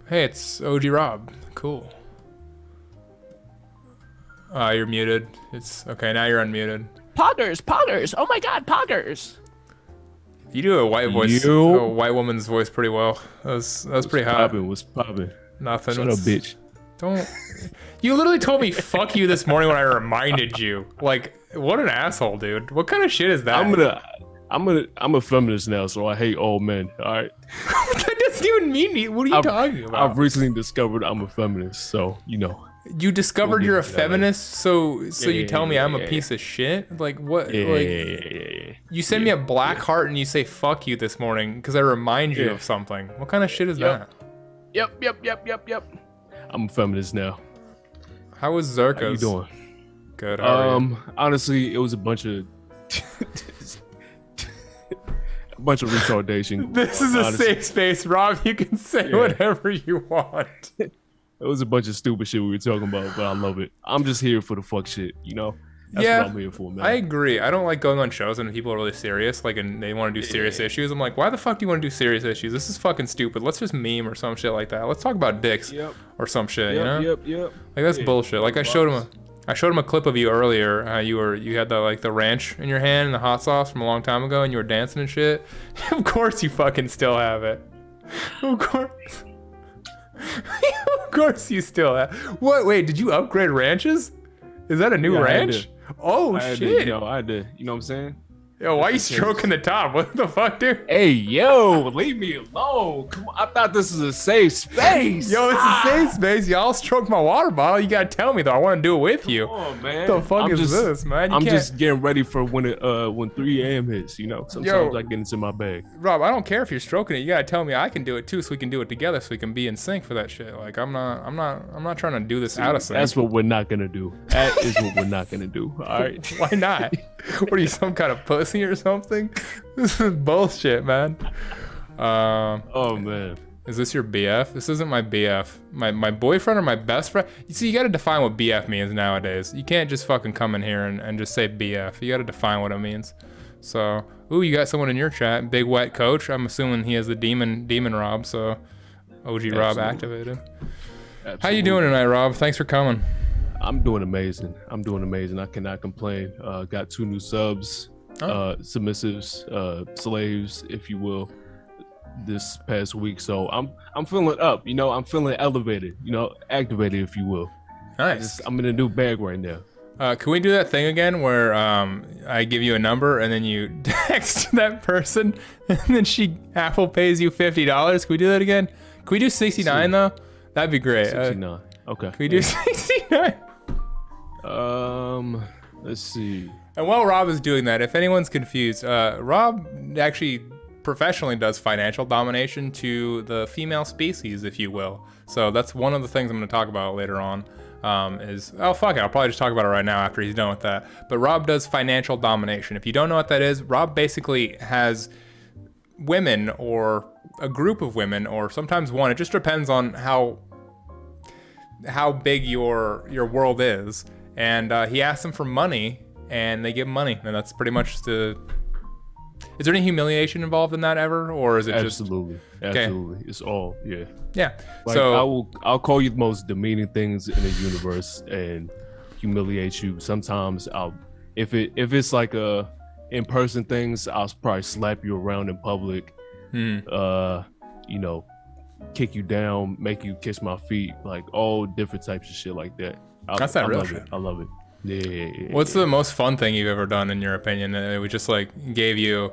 Hey, it's OG Rob. Cool. You're muted. It's okay. Now you're unmuted. Poggers. Oh my God, poggers. You do a white voice, a white woman's voice pretty well. That was pretty hot. What's poppin'? Nothing. Shut up, bitch. Don't. You literally told me "fuck you" this morning when I reminded you. Like, what an asshole, dude. What kind of shit is that? I'm a feminist now, so I hate all men. All right. That doesn't even mean. What are you talking about? I've recently discovered I'm a feminist, so you know. You discovered you're a feminist, so you tell me I'm a piece of shit? Like what? Yeah. You send me a black heart and you say "fuck you" this morning because I remind you of something. What kind of shit is that? Yep. I'm a feminist now. How was Zerkas? How you doing? Good. Honestly, it was a bunch of retardation. This is a safe space, Rob. You can say whatever you want. It was a bunch of stupid shit we were talking about, but I love it. I'm just here for the fuck shit, you know? That's what I'm here for, man. I agree. I don't like going on shows and people are really serious, like, and they want to do serious issues. I'm like, why the fuck do you want to do serious issues? This is fucking stupid. Let's just meme or some shit like that. Let's talk about dicks or some shit, you know? Yep. Like, that's bullshit. Like, I showed him a clip of you earlier. How you had the ranch in your hand and the hot sauce from a long time ago, and you were dancing and shit. Of course you fucking still have it. Of course. Of course you still have. What? Wait, did you upgrade ranches? Is that a new ranch? Oh shit! I did. You know what I'm saying? Yo, why are you stroking the top? What the fuck, dude? Hey, yo, leave me alone. Come on, I thought this was a safe space. Yo, it's a safe space. Y'all stroke my water bottle. You gotta tell me though. I want to do it with you. Come on, man. The fuck is this, man? I'm just getting ready for when 3 a.m. hits. You know, sometimes I get into my bag. Rob, I don't care if you're stroking it. You gotta tell me I can do it too, so we can do it together, so we can be in sync for that shit. Like I'm not trying to do this out of sync. That's what we're not gonna do. That is what we're not gonna do. All right. Why not? What are you, some kind of pussy or something? This is bullshit, man. Oh man. Is this your BF? This isn't my BF. My boyfriend or my best friend? You see, you gotta define what BF means nowadays. You can't just fucking come in here and just say BF. You gotta define what it means. So, ooh, you got someone in your chat. Big Wet Coach. I'm assuming he has the demon Rob, so OG Rob activated. Absolutely. How you doing tonight, Rob? Thanks for coming. I'm doing amazing. I cannot complain. Got 2 new subs, submissives, slaves, if you will, this past week. So I'm feeling up. You know, I'm feeling elevated. You know, activated, if you will. Nice. I'm in a new bag right now. Can we do that thing again where I give you a number and then you text that person and then Apple pays you $50? Can we do that again? Can we do 69 though? That'd be great. 69. Okay. Can we do 69? Let's see. And while Rob is doing that, if anyone's confused, Rob actually professionally does financial domination to the female species, if you will. So that's one of the things I'm going to talk about later on. Oh fuck it, I'll probably just talk about it right now after he's done with that. But Rob does financial domination. If you don't know what that is, Rob basically has women or a group of women, or sometimes one. It just depends on how big your world is. And he asks them for money, and they give him money, and that's pretty much the. Is there any humiliation involved in that ever, or is it absolutely, just absolutely? It's all yeah. Like, so I'll call you the most demeaning things in the universe and humiliate you. Sometimes if it's like a in-person things, I'll probably slap you around in public. You know, kick you down, make you kiss my feet, like all different types of shit like that. That's not real shit. I love it. Yeah. What's the most fun thing you've ever done in your opinion that it would just like gave you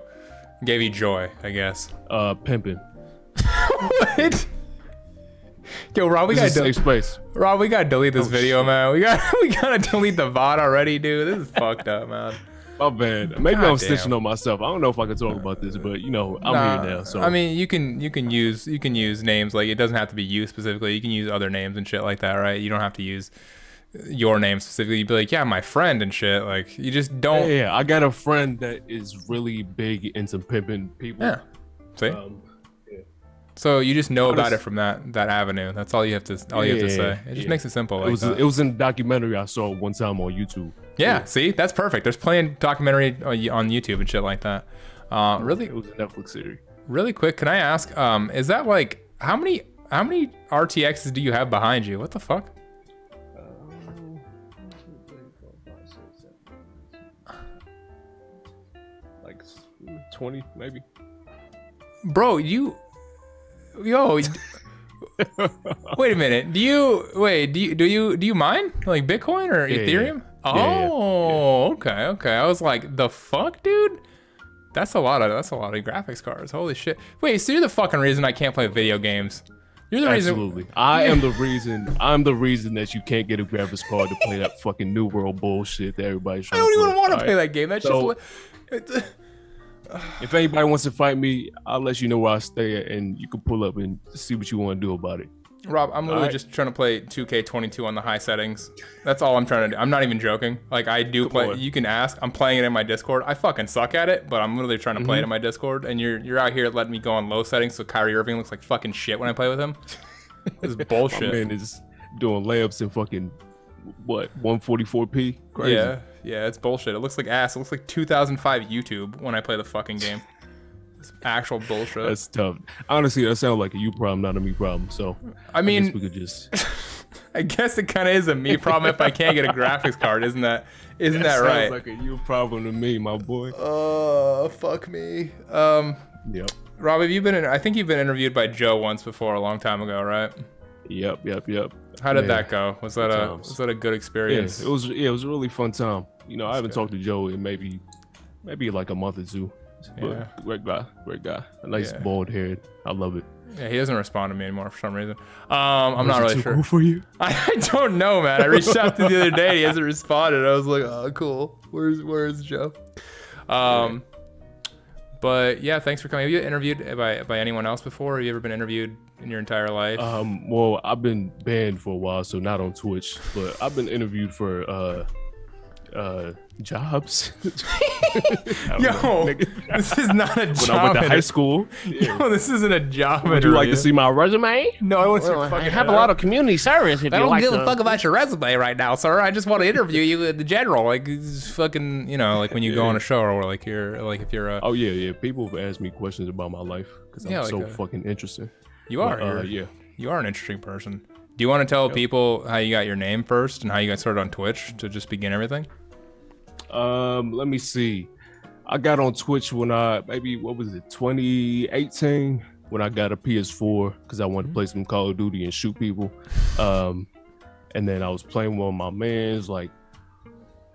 joy, I guess? Pimping. What? Yo, Rob, we gotta delete this video, man. We gotta delete the VOD already, dude. This is fucked up, man. My bad. Maybe I'm snitching on myself. I don't know if I can talk about this, but you know, I'm here now. So I mean, you can use names, like it doesn't have to be you specifically. You can use other names and shit like that, right? You don't have to use your name specifically. You'd be like, yeah, my friend and shit. Like you just don't. Yeah, I got a friend that is really big into pimping people. Yeah. See. So you just know about it from that avenue. That's all you have to say. It just makes it simple. It was in a documentary I saw one time on YouTube. Yeah, see, that's perfect. There's plenty of documentary on YouTube and shit like that. Really, it was a Netflix series. Really quick, can I ask? Is that like how many How many RTXs do you have behind you? What the fuck? Like 20, maybe. Bro, yo. Wait a minute. Do you mine like Bitcoin or Ethereum? Yeah. Oh, okay. I was like, the fuck, dude? That's a lot of graphics cards. Holy shit. Wait, so you're the fucking reason I can't play video games. You're the reason. Absolutely. I am the reason. I'm the reason that you can't get a graphics card to play that fucking New World bullshit that everybody's I trying don't to even want to play play that game. That's So- just. If anybody wants to fight me, I'll let you know where I stay at, and you can pull up and see what you want to do about it. Rob, I'm literally just trying to play 2K22 on the high settings. That's all I'm trying to do. I'm not even joking. Like, I do play. You can ask. I'm playing it in my Discord. I fucking suck at it, but I'm literally trying to play it in my Discord. And you're out here letting me go on low settings, so Kyrie Irving looks like fucking shit when I play with him. This is bullshit. My man is doing layups in fucking what 144p. Crazy. Yeah, it's bullshit. It looks like ass. It looks like 2005 YouTube when I play the fucking game. It's actual bullshit. That's tough. Honestly, that sounds like a you problem, not a me problem. So I mean, guess we could just. I guess it kind of is a me problem if I can't get a graphics card. Isn't that right? Sounds like a you problem to me, my boy. Oh, fuck me. Yep. Rob, I think you've been interviewed by Joe once before, a long time ago, right? Yep. How did that go? Was that a good experience? Yeah, it was a really fun time. You know, I haven't talked to Joe in maybe like a month or two. Yeah. But great guy. A nice bald head. I love it. Yeah, he doesn't respond to me anymore for some reason. I'm not really sure. Cool for you? I don't know, man. I reached out to the other day. He hasn't responded. I was like, oh, cool. Where's Joe? But yeah, thanks for coming. Have you been interviewed by anyone else before? Have you ever been interviewed in your entire life? Well, I've been banned for a while, so not on Twitch, but I've been interviewed for jobs. Yo, this is not a job. When I went to high school. Yo, this isn't a job Would you like to see my resume? No, I want to see Well, your I fucking have a lot of community service. If I you don't like give to. a fuck about your resume right now, sir. I just want to interview you in the general. Like, it's fucking, you know, like when you go on a show or like if you're a... Oh, yeah. People have asked me questions about my life because I'm so fucking interesting. You are. But, You are an interesting person. Do you want to tell people how you got your name first and how you got started on Twitch to just begin everything? Let me see. I got on Twitch when what was it, 2018, when I got a PS4 because I wanted to play some Call of Duty and shoot people. And then I was playing with one of my mans,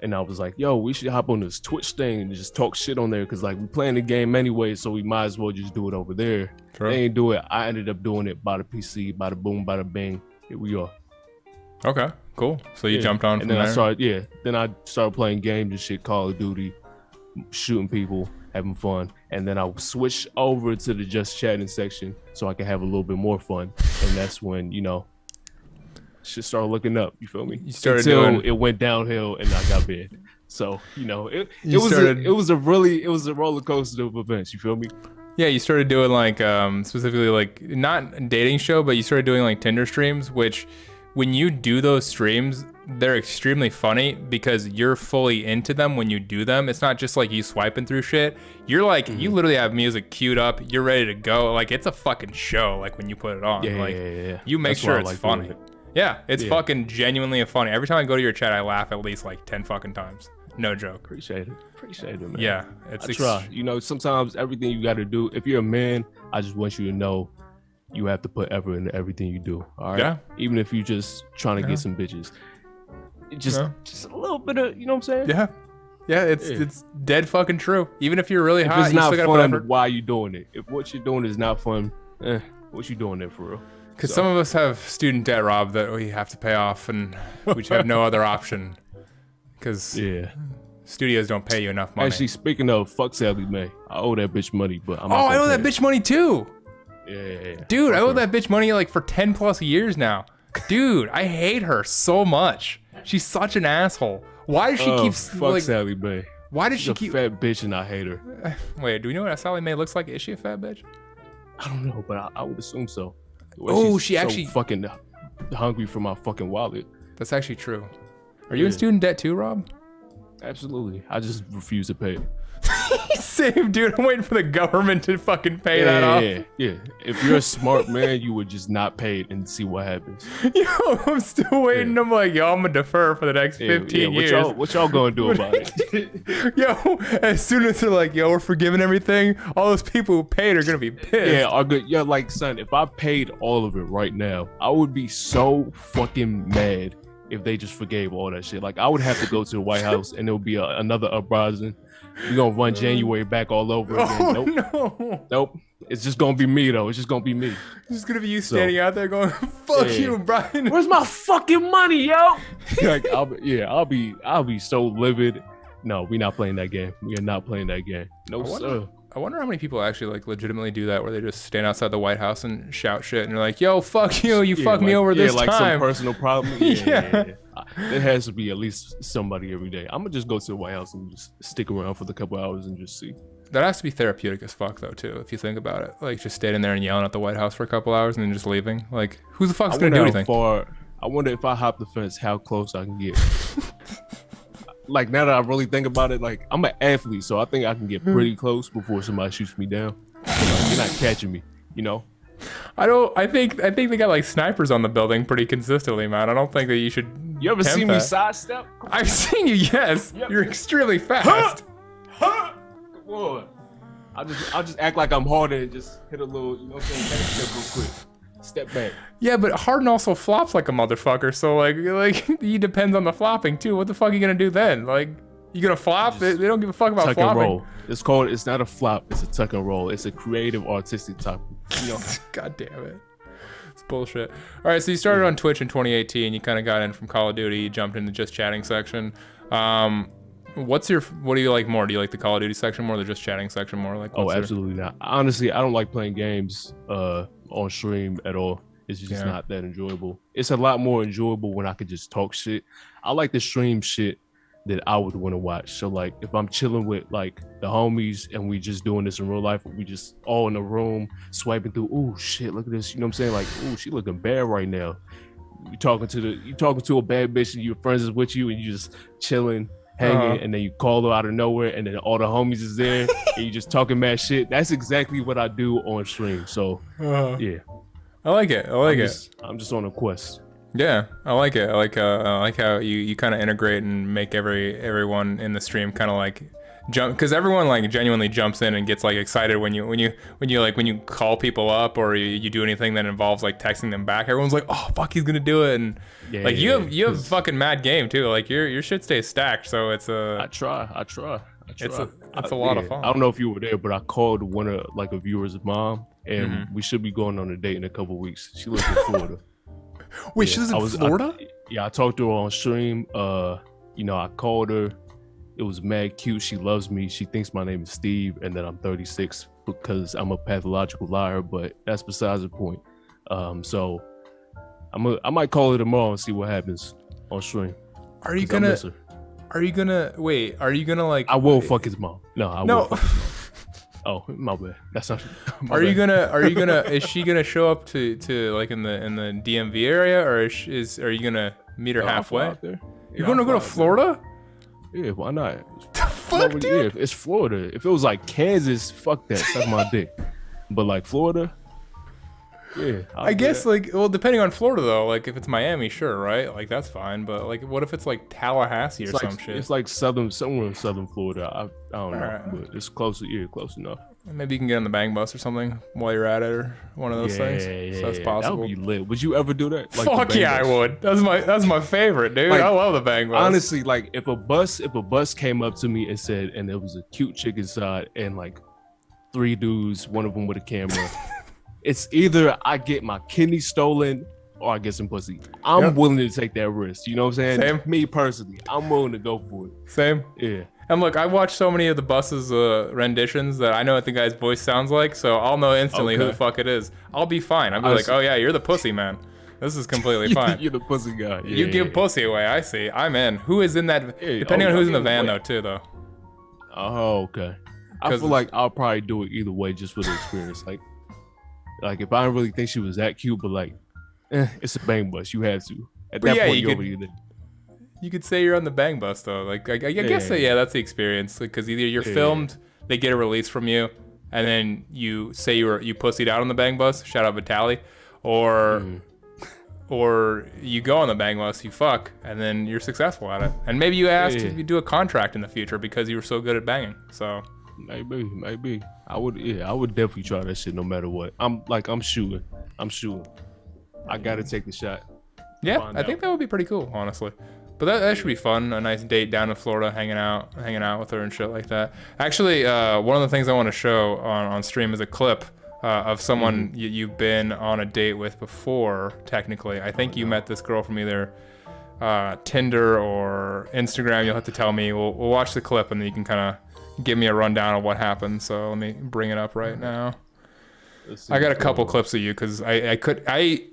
and I was like, yo, we should hop on this Twitch thing and just talk shit on there because we playing the game anyway, so we might as well just do it over there. True. They ain't do it. I ended up doing it by the PC, by the boom, by the bang. Here we are. Okay, cool. So you jumped on and from then there? I started playing games and shit, Call of Duty, shooting people, having fun. And then I switched over to the just chatting section so I can have a little bit more fun. And that's when, shit started looking up. You feel me? You started Until it went downhill and I got banned. So, it was a roller coaster of events. You feel me? Yeah, you started doing specifically not dating show, but you started doing Tinder streams, which when you do those streams, they're extremely funny because you're fully into them when you do them. It's not just you swiping through shit. You're you literally have music queued up. You're ready to go. It's a fucking show. When you put it on, Yeah. you make That's why sure I it's like funny. doing Yeah, it's fucking genuinely funny. Every time I go to your chat, I laugh at least 10 fucking times. No joke. Appreciate it, man. Yeah, I try. Sometimes everything you got to do, if you're a man, I just want you to know you have to put effort into everything you do. All right. Yeah. Even if you're just trying to get some bitches, just a little bit of, you know what I'm saying? Yeah. Yeah, it's dead fucking true. Even if you're really If hot, it's you not still gotta put fun, effort. why are you doing it? If what you're doing is not fun, what you doing there for real? Because some of us have student debt, Rob, that we have to pay off, and we just have no other option. Because studios don't pay you enough money. Actually, speaking of, fuck Sally Mae. I owe that bitch money, but I'm I owe that bitch money too. Yeah. Dude, I owe that bitch money for 10 plus years now. Dude, I hate her so much. She's such an asshole. Why does she keep fuck Sally Mae? Why does she She's a keep fat bitch and I hate her. Wait, do we know what Sally Mae looks like? Is she a fat bitch? I don't know, but I would assume so. She actually fucking hungry for my fucking wallet. That's actually true. Are you in student debt too, Rob? Absolutely. I just refuse to pay. Same, dude. I'm waiting for the government to fucking pay that off. Yeah. If you're a smart man, you would just not pay it and see what happens. Yo, I'm still waiting. I'm like, yo, I'm gonna defer for the next 15 years. What y'all gonna do about it? Yo, as soon as they're like, yo, we're forgiving everything, all those people who paid are gonna be pissed. Yeah, are good. Yeah, like, son, if I paid all of it right now, I would be so fucking mad if they just forgave all that shit. Like, I would have to go to the White House and there'll be another uprising. We're gonna run January back all over again. Oh, Nope. It's just gonna be me though. It's just gonna be me. It's just gonna be you standing out there going, "Fuck you, Brian." Where's my fucking money, yo? Like, I'll be so livid. No, we're not playing that game. We are not playing that game. No, sir. I wonder how many people actually like legitimately do that, where they just stand outside the White House and shout shit, and they're like, "Yo, fuck you! You fucked me over this like time." Some personal problem. Yeah. There has to be at least somebody every day. I'm gonna just go to the White House and just stick around for the couple hours and just see. That has to be therapeutic as fuck, though, too, if you think about it. Like, just standing there and yelling at the White House for a couple hours and then just leaving. Like, who the fuck's gonna do anything? I wonder if I hop the fence, how close I can get. Like, now that I really think about it, like, I'm an athlete, so I think I can get pretty close before somebody shoots me down. Like, you're not catching me, you know? I think they got like snipers on the building pretty consistently, man. I don't think that you should. You ever seen me sidestep? I've seen you, yes. Yep. You're extremely fast. Come on. I'll just act like I'm harder and just hit a little, you know what I'm saying? Step real quick. Step back. Yeah, but Harden also flops like a motherfucker, so like he depends on the flopping too. What the fuck are you gonna do then? Like, you gonna flop? They don't give a fuck about flopping. Roll. It's not a flop, it's a tuck and roll. It's a creative, artistic tuck. You know? God damn it. It's bullshit. All right, so you started on Twitch in 2018. You kind of got in from Call of Duty. You jumped into just chatting section. What do you like more? Do you like the Call of Duty section more or the just chatting section more? Like, absolutely not. Honestly, I don't like playing games on stream at all. It's just not that enjoyable. It's a lot more enjoyable when I could just talk shit. I like the stream shit that I would want to watch. So like, if I'm chilling with like the homies and we just doing this in real life, we just all in the room swiping through. Oh shit, look at this. You know what I'm saying? Like, oh, she looking bad right now. You talking to a bad bitch and your friends is with you and you just chilling, hanging, and then you call her out of nowhere and then all the homies is there and you just talking mad shit. That's exactly what I do on stream. So yeah, I like it. I'm just on a quest. Yeah, I like it. I like how you kind of integrate and make everyone in the stream kind of like jump, because everyone like genuinely jumps in and gets like excited when you call people up or you do anything that involves like texting them back. Everyone's like, oh fuck, he's gonna do it, and you have fucking mad game too. Like your shit stays stacked, so it's a. I try. It's a lot of fun. I don't know if you were there, but I called one of like a viewer's mom, and we should be going on a date in a couple weeks. She lives in Florida. Wait, she's in Florida? I talked to her on stream. I called her. It was mad cute. She loves me. She thinks my name is Steve and that I'm 36 because I'm a pathological liar, but that's besides the point. So I might call her tomorrow and see what happens on stream. Are you gonna like? I will fuck his mom. No, I will fuck his mom. Oh, my bad. That's not. Are you gonna? Is she gonna show up to like in the DMV area, or are you gonna meet her halfway? You're gonna go to Florida? Yeah, why not? The fuck, dude? Yeah, it's Florida. If it was like Kansas, fuck that. Suck my dick. But like Florida, yeah. I guess like, well, depending on Florida though. Like if it's Miami, sure, right? Like that's fine. But like, what if it's like Tallahassee or some shit? It's like somewhere in southern Florida. I don't know, right. But it's close. Yeah, close enough. Maybe you can get on the bang bus or something while you're at it, or one of those things. So that's possible. That would be lit. Would you ever do that? Like fuck yeah, I would. That's my favorite, dude. Like, I love the bang bus. Honestly, like if a bus came up to me and said, and there was a cute chick inside, and like 3 dudes, one of them with a camera. It's either I get my kidney stolen or I get some pussy. I'm willing to take that risk. You know what I'm saying? Same. Me personally, I'm willing to go for it. Same. Yeah. And look, I watched so many of the bus's renditions that I know what the guy's voice sounds like, so I'll know instantly who the fuck it is. I'll be fine. I'll be like, oh yeah, you're the pussy man. This is completely fine. You're the pussy guy. Yeah, you give pussy away. I see. I'm in. Who is in that? Depending on who's in the van though, too though. Oh, okay. I feel like I'll probably do it either way just for the experience. Like if I don't really think she was that cute, but like, it's a bang bus. You had to. At that point, you're over there. You could say you're on the bang bus though. Like I guess that's the experience. Because either you're filmed they get a release from you, and then you say you pussied out on the bang bus. Shout out Vitaly, or you go on the bang bus, you fuck, and then you're successful at it. And maybe you asked if you do a contract in the future because you were so good at banging. So maybe I would definitely try that shit no matter what. I'm shooting. I gotta take the shot. Yeah, I think that would be pretty cool, honestly. But that should be fun. A nice date down in Florida, hanging out with her and shit like that. Actually, one of the things I want to show on stream is a clip of someone you've been on a date with before. Technically, I think you met this girl from either Tinder or Instagram. You'll have to tell me. We'll watch the clip and then you can kind of give me a rundown of what happened. So let me bring it up right now. I got a couple clips of you because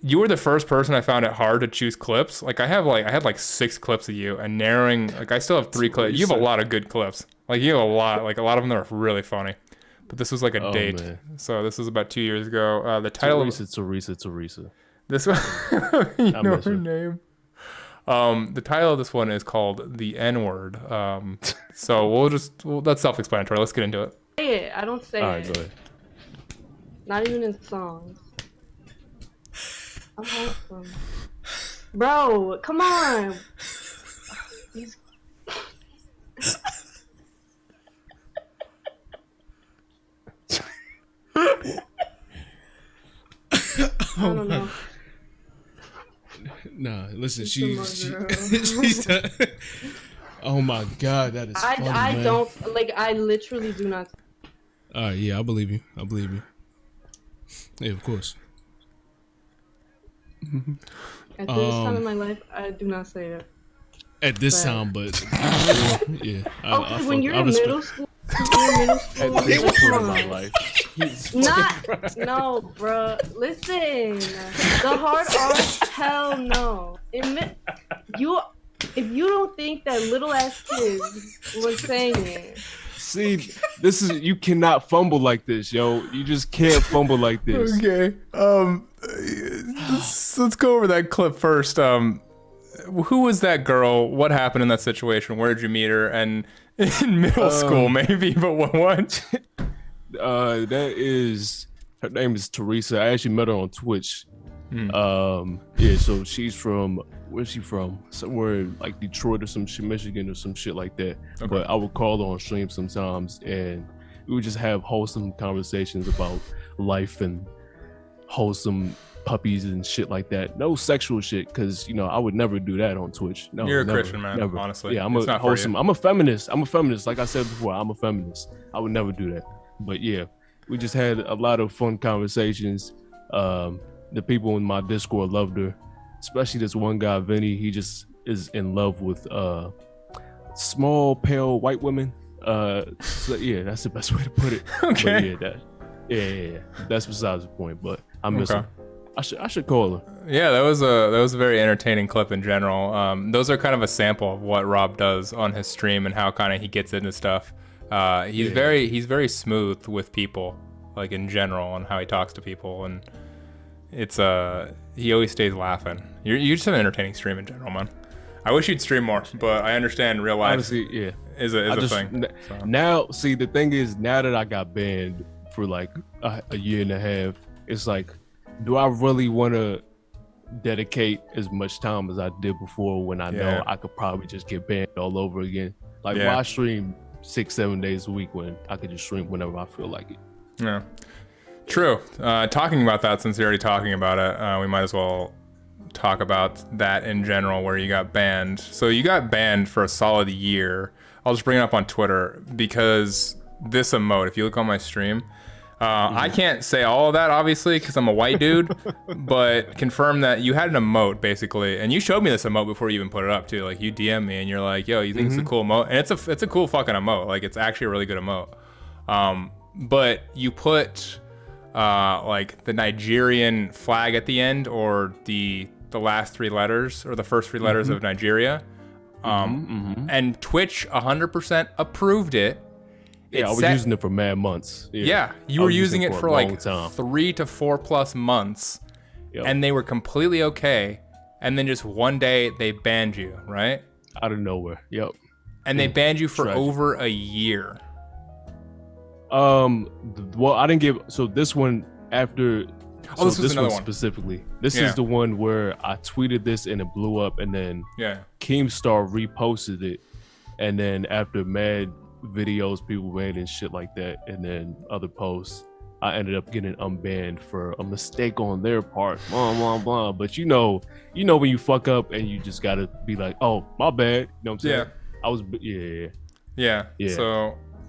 you were the first person I found it hard to choose clips. Like I had like 6 clips of you, and narrowing, like I still have 3 clips. You have a lot of good clips. Like you have a lot of them that are really funny. But this was like a date. Man. So this was about 2 years ago. The title Teresa. This one, you know her name. The title of this one is called The N-Word. So that's self-explanatory. Let's get into it. Say it. I don't say it. All right, go ahead. Not even in songs. I'm wholesome. Bro, come on. I don't know. Nah, listen, she's oh my god, that is funny, I man. don't like. I literally do not. Yeah, I believe you. Yeah, of course. At this time in my life, I do not say it. At this time, but yeah. When you're in middle school, my life. No, bro. Listen, the hard R, hell no. If you don't think that little ass kids was saying it. See, you cannot fumble like this, yo. You just can't fumble like this. Okay. Let's go over that clip first. Who was that girl? What happened in that situation? Where did you meet her? And in middle school, maybe, but what? Her name is Teresa. I actually met her on Twitch. Yeah, so she's from, where's she from? Somewhere in like Detroit or some shit, Michigan or some shit like that. Okay. But I would call her on stream sometimes and we would just have wholesome conversations about life and wholesome puppies and shit like that. No sexual shit, because I would never do that on Twitch. No, you're a never, Christian, man. Never. Honestly, yeah, I'm a wholesome. I'm a feminist. Like I said before, I'm a feminist. I would never do that. But yeah, we just had a lot of fun conversations. The people in my Discord loved her, especially this one guy, Vinny. He just is in love with small, pale white women. So yeah, that's the best way to put it. Okay. But yeah, that's besides the point. But I miss her. I should call her. Yeah, that was a very entertaining clip in general. Those are kind of a sample of what Rob does on his stream and how kind of he gets into stuff. He's very smooth with people, like in general, and how he talks to people, and it's he always stays laughing. You just have an entertaining stream in general, man. I wish you'd stream more, but I understand real life. Honestly, yeah, is a thing. So. Now, see, the thing is, now that I got banned for like a year and a half, it's like, do I really want to dedicate as much time as I did before when I know I could probably just get banned all over again? Like, why stream 6-7 days a week when I could just stream whenever I feel like it? Yeah, true. Talking about that, since you're already talking about it, we might as well talk about that in general, where you got banned. So you got banned for a solid year. I'll just bring it up on Twitter because this emote, if you look on my stream, I can't say all of that, obviously, because I'm a white dude, but confirm that you had an emote, basically, and you showed me this emote before you even put it up, too. Like, you DM me, and you're like, yo, you think it's a cool emote? And it's a cool fucking emote. Like, it's actually a really good emote. But you put, like, the Nigerian flag at the end, or the last 3 letters, or the first 3 letters of Nigeria. And Twitch 100% approved it. Yeah, I was using it for mad months. Yeah, you were using it for like 3 to 4+ months, and they were completely okay. And then just one day they banned you, right? Out of nowhere. Yep. And they banned you for over a year. Well, I didn't give. So this one after. Oh, this was another one specifically. This Yeah. is the one where I tweeted this and it blew up, and then Yeah. Keemstar reposted it, and then after mad videos people made and shit like that, and then other posts, I ended up getting unbanned for a mistake on their part. Blah blah blah. But you know when you fuck up and you just gotta be like, oh my bad. You know what I'm saying? Yeah. I was yeah. Yeah.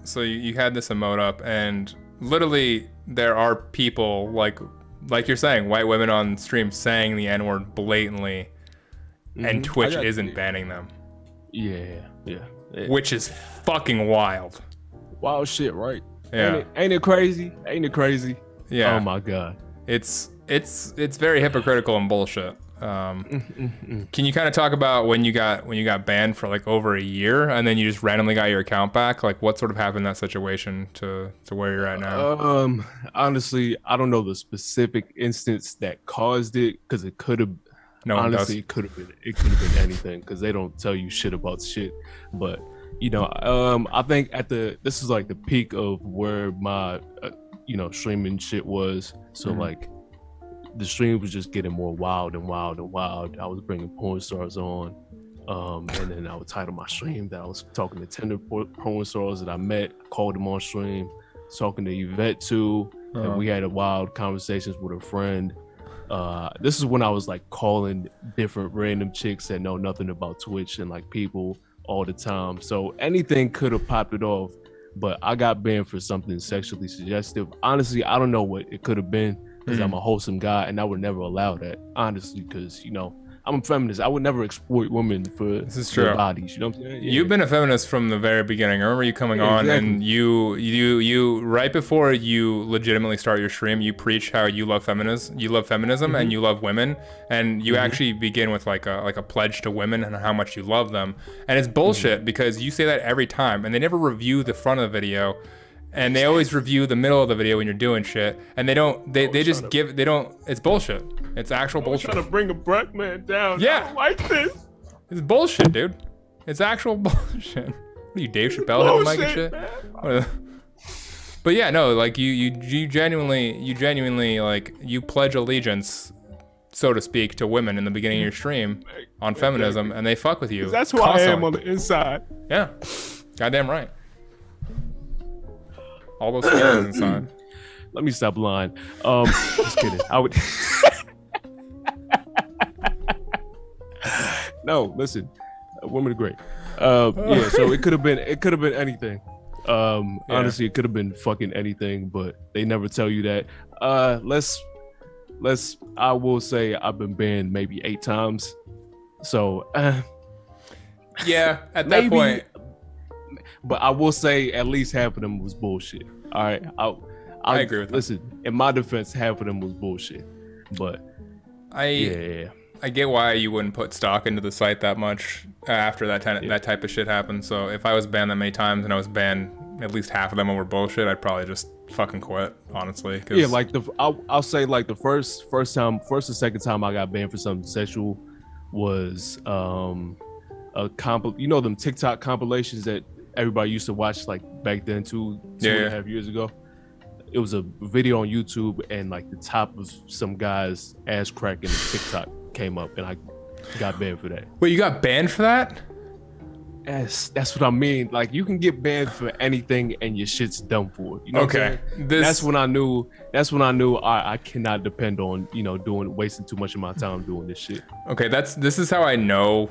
So you had this emote up, and literally there are people like you're saying, white women on stream saying the N-word blatantly, and Twitch isn't banning them. Yeah. Which is fucking wild. Wild shit, right? Yeah. Ain't it crazy? Ain't it crazy? Yeah. Oh my god. It's very hypocritical and bullshit. Can you kind of talk about when you got banned for like over a year, and then you just randomly got your account back? Like, what sort of happened in that situation to where you're at now? Honestly, I don't know the specific instance that caused it, because it could have. No one does. Honestly, it could have been anything, because they don't tell you shit about shit. But I think this is like the peak of where my streaming shit was. So like the stream was just getting more wild and wild and wild. I was bringing porn stars on, and then I would title my stream that I was talking to tender porn stars that I met, called them on stream, talking to Yvette too, and we had a wild conversations with a friend. This is when I was like calling different random chicks that know nothing about Twitch and like people all the time. So anything could have popped it off, but I got banned for something sexually suggestive. Honestly, I don't know what it could have been, because I'm a wholesome guy and I would never allow that. Honestly, because I'm a feminist. I would never exploit women for their bodies. You know what I'm saying? Yeah. You've been a feminist from the very beginning. I remember you coming on, and you right before you legitimately start your stream, you preach how you love feminism, and you love women, and you actually begin with like a pledge to women and how much you love them. And it's bullshit because you say that every time, and they never review the front of the video. And they always review the middle of the video when you're doing shit, and they don't. It's bullshit. It's actual bullshit. Trying to bring a black man down. Yeah. I don't like this. It's bullshit, dude. It's actual bullshit. What are you, Dave Chappelle, having mic and shit? But yeah, no, like you genuinely like you pledge allegiance, so to speak, to women in the beginning of your stream on feminism, and they fuck with you. That's who I am on the inside. Yeah, goddamn right. All those feelings inside. Let me stop lying. Just kidding. I would. No, listen. Women are great. Yeah. So it could have been anything. Honestly, it could have been fucking anything, but they never tell you that. I will say I've been banned maybe 8 times. So. Yeah. At that point. But I will say at least half of them was bullshit. All right, I agree with that. Listen, in my defense, half of them was bullshit. But I get why you wouldn't put stock into the site that much after that type of shit happened. So if I was banned that many times and I was banned at least half of them over bullshit, I'd probably just fucking quit, honestly. Yeah, like I'll say like the first or second time I got banned for something sexual was them TikTok compilations that everybody used to watch like back then two and a half years ago. It was a video on YouTube, and like the top of some guy's ass crack in the TikTok came up, and I got banned for that. Wait, you got banned for that? That's what I mean. Like, you can get banned for anything, and your shit's done for. You know what I'm saying? That's when I knew. I cannot depend on wasting too much of my time doing this shit. Okay, this is how I know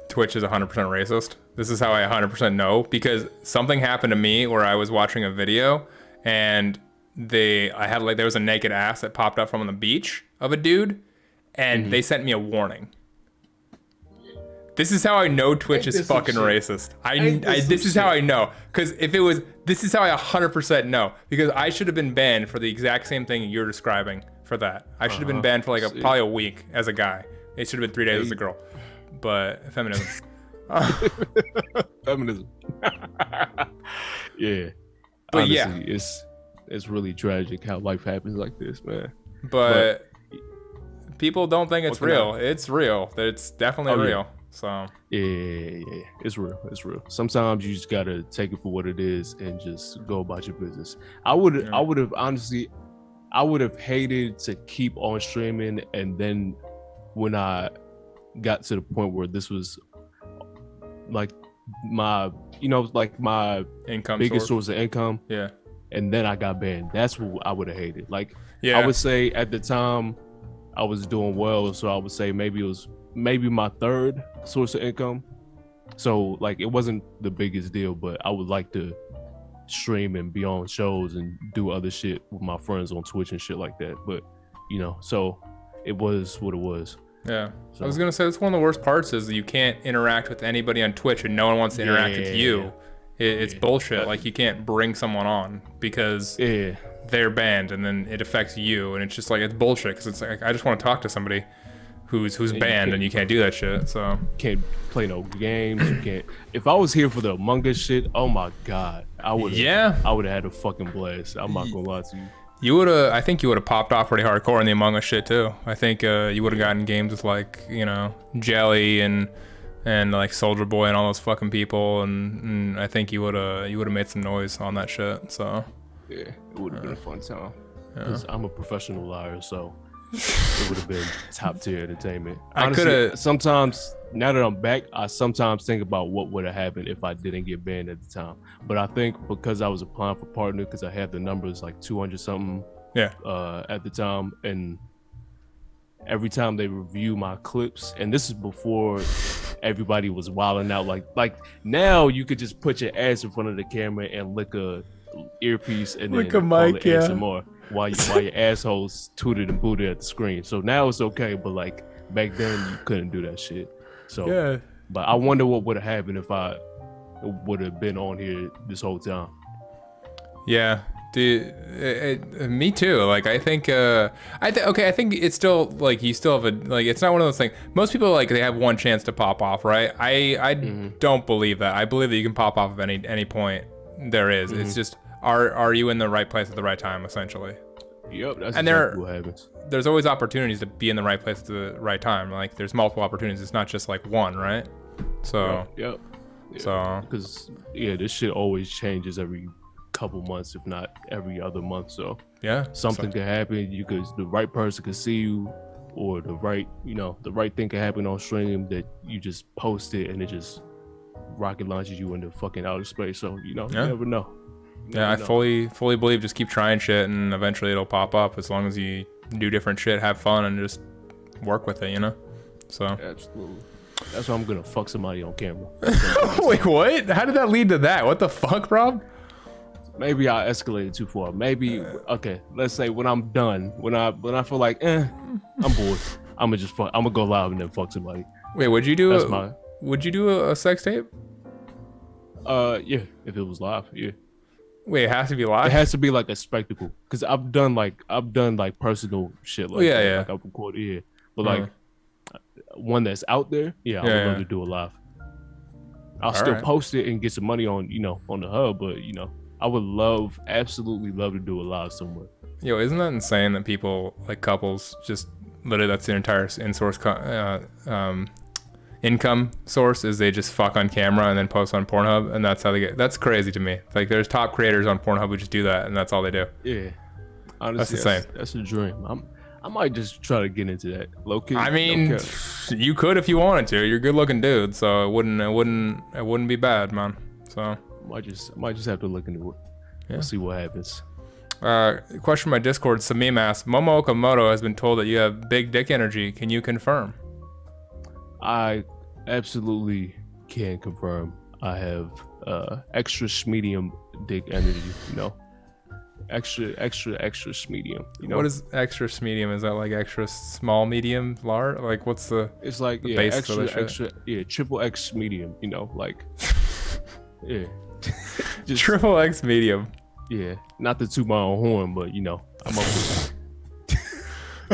Twitch is 100% racist. This is how I 100% know, because something happened to me where I was watching a video and there was a naked ass that popped up from on the beach of a dude, and they sent me a warning. This is how I know Twitch is fucking racist. This is how I know, because this is how I 100% know, because I should have been banned for the exact same thing you're describing for that. I should have been banned for probably a week as a guy. It should have been 3 days as a girl. But feminism. Feminism. Yeah. But honestly, it's really tragic how life happens like this, man. But people don't think it's real. It's real. It's definitely real. So Yeah, it's real. It's real. Sometimes you just gotta take it for what it is and just go about your business. I would have honestly, I would have hated to keep on streaming, and then when I got to the point where this was like my, like my income biggest source of income, Yeah. and then I got banned. That's what I would have hated. Like, Yeah. I would say at the time I was doing well, so I would say maybe it was my third source of income. So like, it wasn't the biggest deal, but I would like to stream and be on shows and do other shit with my friends on Twitch and shit like that. But so it was what it was. Yeah. So, I was gonna say that's one of the worst parts is that you can't interact with anybody on Twitch and no one wants to interact with you. It's bullshit. Like, you can't bring someone on because they're banned, and then it affects you, and it's just like, it's bullshit because it's like, I just want to talk to somebody who's banned, and you can't do that shit. So can't play no games. You can't. If I was here for the Among Us shit, oh my god, I would have had a fucking blast. I'm not gonna lie to you. I think you would have popped off pretty hardcore in the Among Us shit too. I think you would have gotten games with like, Jelly and like Soldier Boy and all those fucking people, and I think you would have made some noise on that shit. So yeah, it would have been a fun time. Because I'm a professional liar, so it would have been top tier entertainment. Honestly, sometimes, now that I'm back, I sometimes think about what would have happened if I didn't get banned at the time. But I think because I was applying for partner, because I had the numbers like 200 something at the time, and every time they review my clips, and this is before everybody was wilding out, like now you could just put your ass in front of the camera and lick a earpiece and lick then a mic, call it ASMR while your assholes tooted and booted at the screen. So now it's okay, but like back then you couldn't do that shit. So but I wonder what would have happened if I would have been on here this whole time. Yeah, dude, me too. Like, I think I think it's still like, you still have a, like, it's not one of those things. Most people, like, they have one chance to pop off, right? I don't believe that. I believe that you can pop off at any point there is. It's just, are you in the right place at the right time, essentially? Yep, that's and exactly what happens. There's always opportunities to be in the right place at the right time. Like, there's multiple opportunities. It's not just like one, right? So yep. So because this shit always changes every couple months, if not every other month. So something could happen. The right person could see you, or the right thing could happen on stream that you just post it and it just rocket launches you into fucking outer space. So you never know. I fully believe, just keep trying shit and eventually it'll pop up, as long as you do different shit, have fun, and just work with it, So absolutely. That's why I'm gonna fuck somebody on camera. Wait, what? How did that lead to that? What the fuck, Rob? Maybe I escalated too far. Maybe okay. Let's say when I'm done, when I feel like I'm bored, I'm gonna go live and then fuck somebody. Wait, would you do a sex tape? Yeah, if it was live, yeah. Wait, it has to be live? It has to be like a spectacle, because I've done like personal shit like that. Like I've recorded, but like one that's out there, I would love to do it live. I'll still post it and get some money on on the hub, but I would absolutely love to do it live somewhere. Yo, isn't that insane that people, like couples, just literally that's their entire income source, is they just fuck on camera and then post on Pornhub, and that's how they get. That's crazy to me. Like, there's top creators on Pornhub who just do that, and that's all they do. Yeah, honestly, that's insane. That's a dream. I might just try to get into that. Low key. I mean, you could if you wanted to. You're a good looking dude, so it wouldn't be bad, man. So might just have to look into it. We'll see what happens. Question from my Discord. Samim asks, Momo Okamoto has been told that you have big dick energy. Can you confirm? I absolutely can confirm. I have extra medium dick energy. Extra medium. What is extra medium? Is that like extra small, medium, large? Like, what's the? It's like the base extra triple X medium. Like just, triple X medium. Yeah, not to toot my own horn, but I'm up with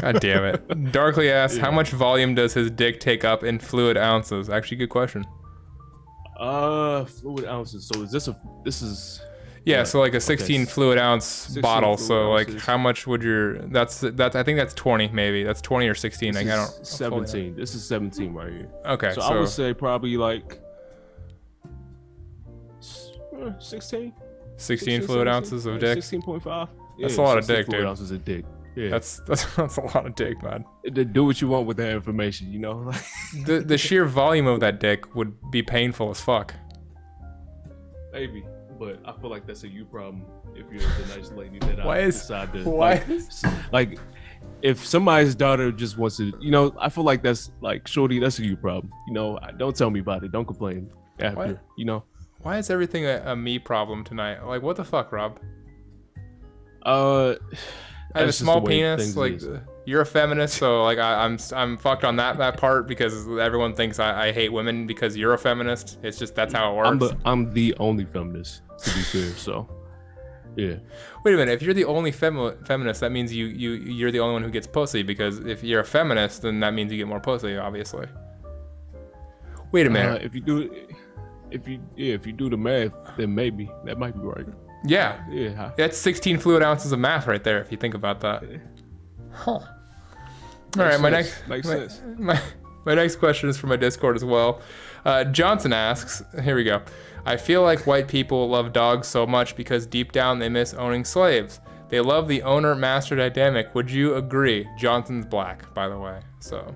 God damn it. Darkly asks, how much volume does his dick take up in fluid ounces? Actually, good question. Fluid ounces. So this is Yeah, Right. so like a 16 Okay. fluid ounce 16 bottle. fluid So like, ounces. how much would your? That's I think that's 20 maybe. That's 20 or 16. Like, I don't. This is 17. This is 17 right here. Okay, So I would say probably like 16. 16 fluid 17, ounces of like dick. 16.5. That's a lot of 16 dick, fluid dude. ounces of dick. Yeah. That's a lot of dick, man. Do what you want with that information, you know? The sheer volume of that dick would be painful as fuck. Maybe, but I feel like that's a you problem if you're the nice lady that Why I is- decide to why like, is- like if somebody's daughter just wants to, you know, I feel like that's like shorty, that's a you problem. You know, don't tell me about it. Don't complain after, What? you know. Why is everything a me problem tonight? Like, what the fuck, Rob? I have a that's just small the way penis. things Like, is. you're a feminist, so like I'm fucked on that part because everyone thinks I hate women because you're a feminist. It's just that's how it works. I'm the only feminist, to be fair. So, yeah. Wait a minute. If you're the only feminist, that means you're the only one who gets pussy. Because if you're a feminist, then that means you get more pussy, obviously. Wait a minute. If you do the math, then maybe that might be right. Yeah, Yeah. that's 16 fluid ounces of math right there. If you think about that. Huh. All right, Makes sense. my next question is from my Discord as well. Johnson asks, here we go. I feel like white people love dogs so much because deep down they miss owning slaves. They love the owner-master dynamic. Would you agree? Johnson's black, by the way. So,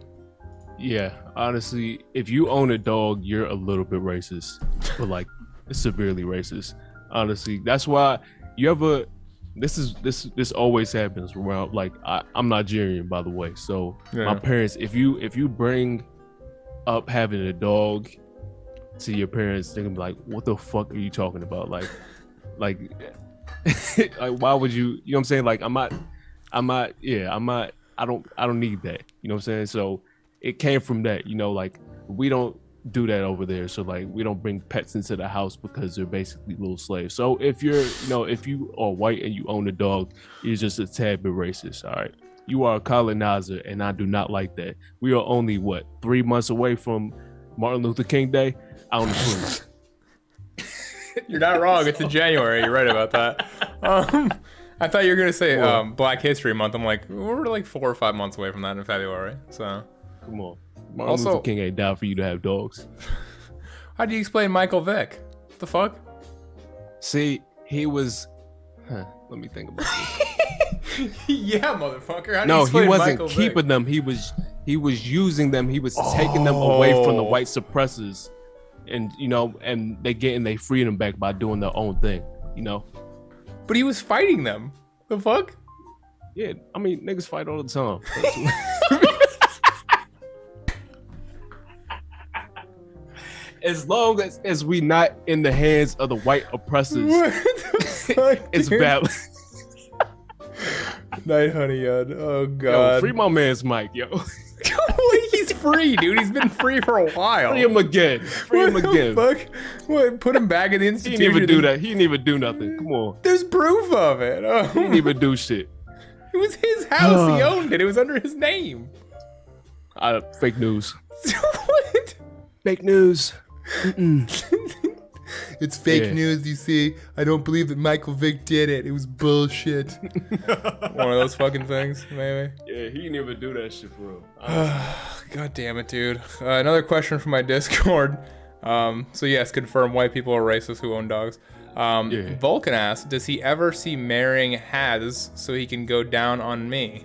Yeah, honestly, if you own a dog, you're a little bit racist, but like severely racist. Honestly, that's why you ever. This always happens around. Like I'm Nigerian, by the way. So Yeah. my parents, if you bring up having a dog to your parents, they're gonna be like, "What the fuck are you talking about?" Like, like why would you? You know what I'm saying? Like I'm not. Yeah, I'm not. I don't need that. You know what I'm saying? So it came from that. You know, like we don't do that over there. So like we don't bring pets into the house because they're basically little slaves. So if you're, you know, if you are white and you own a dog, you're just a tad bit racist. All right. You are a colonizer, and I do not like that. We are only 3 months away from Martin Luther King Day. I don't know. you're not wrong. It's in January. You're right about that. I thought you were gonna say Black History Month. I'm like, we're like 4 or 5 months away from that in February. So, Come on. Martin Also- Luther King ain't down for you to have dogs. how do you explain Michael Vick? What the fuck? See, he was. Let me think about this. Yeah, motherfucker. How do you No, explain he wasn't Michael Vick? keeping them. He was using them. He was taking them away from the white suppressors, and you know, and they getting their freedom back by doing their own thing. You know. But he was fighting them. The fuck? Yeah, I mean, niggas fight all the time. As long as we not in the hands of the white oppressors, What the fuck, it's dude? valid. Night, honey, yud. Oh Yo, god. free my man's Mike, yo. He's free, dude. He's been free for a while. Free him again. Free him What the again. fuck? What? Put him back in the He institution. didn't even do that. He didn't even do nothing. Come on. There's proof of it. Oh. He didn't even do shit. It was his house. He owned it. It was under his name. Fake news. What? Fake news. It's fake Yeah. news, you see. I don't believe that Michael Vick did it. It was bullshit. One of those fucking things, maybe. Yeah, he didn't even do that shit for real. God damn it, dude. Another question from my Discord. So yes, confirm white people are racist who own dogs. Yeah. Vulcan asks, does he ever see marrying Haz so he can go down on me?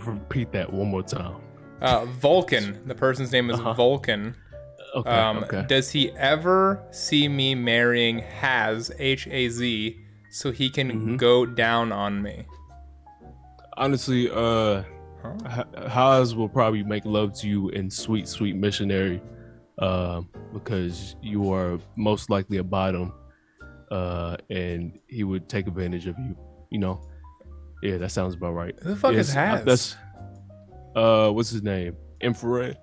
Repeat that one more time. Vulcan. The person's name is Vulcan. Okay. Okay. Does he ever see me marrying Haz, H-A-Z, so he can go down on me? Honestly, Haas will probably make love to you in Sweet Sweet Missionary, because you are most likely a bottom, and he would take advantage of you. You know, yeah, that sounds about right. Who the fuck is Haz? That's what's his name? Infrared.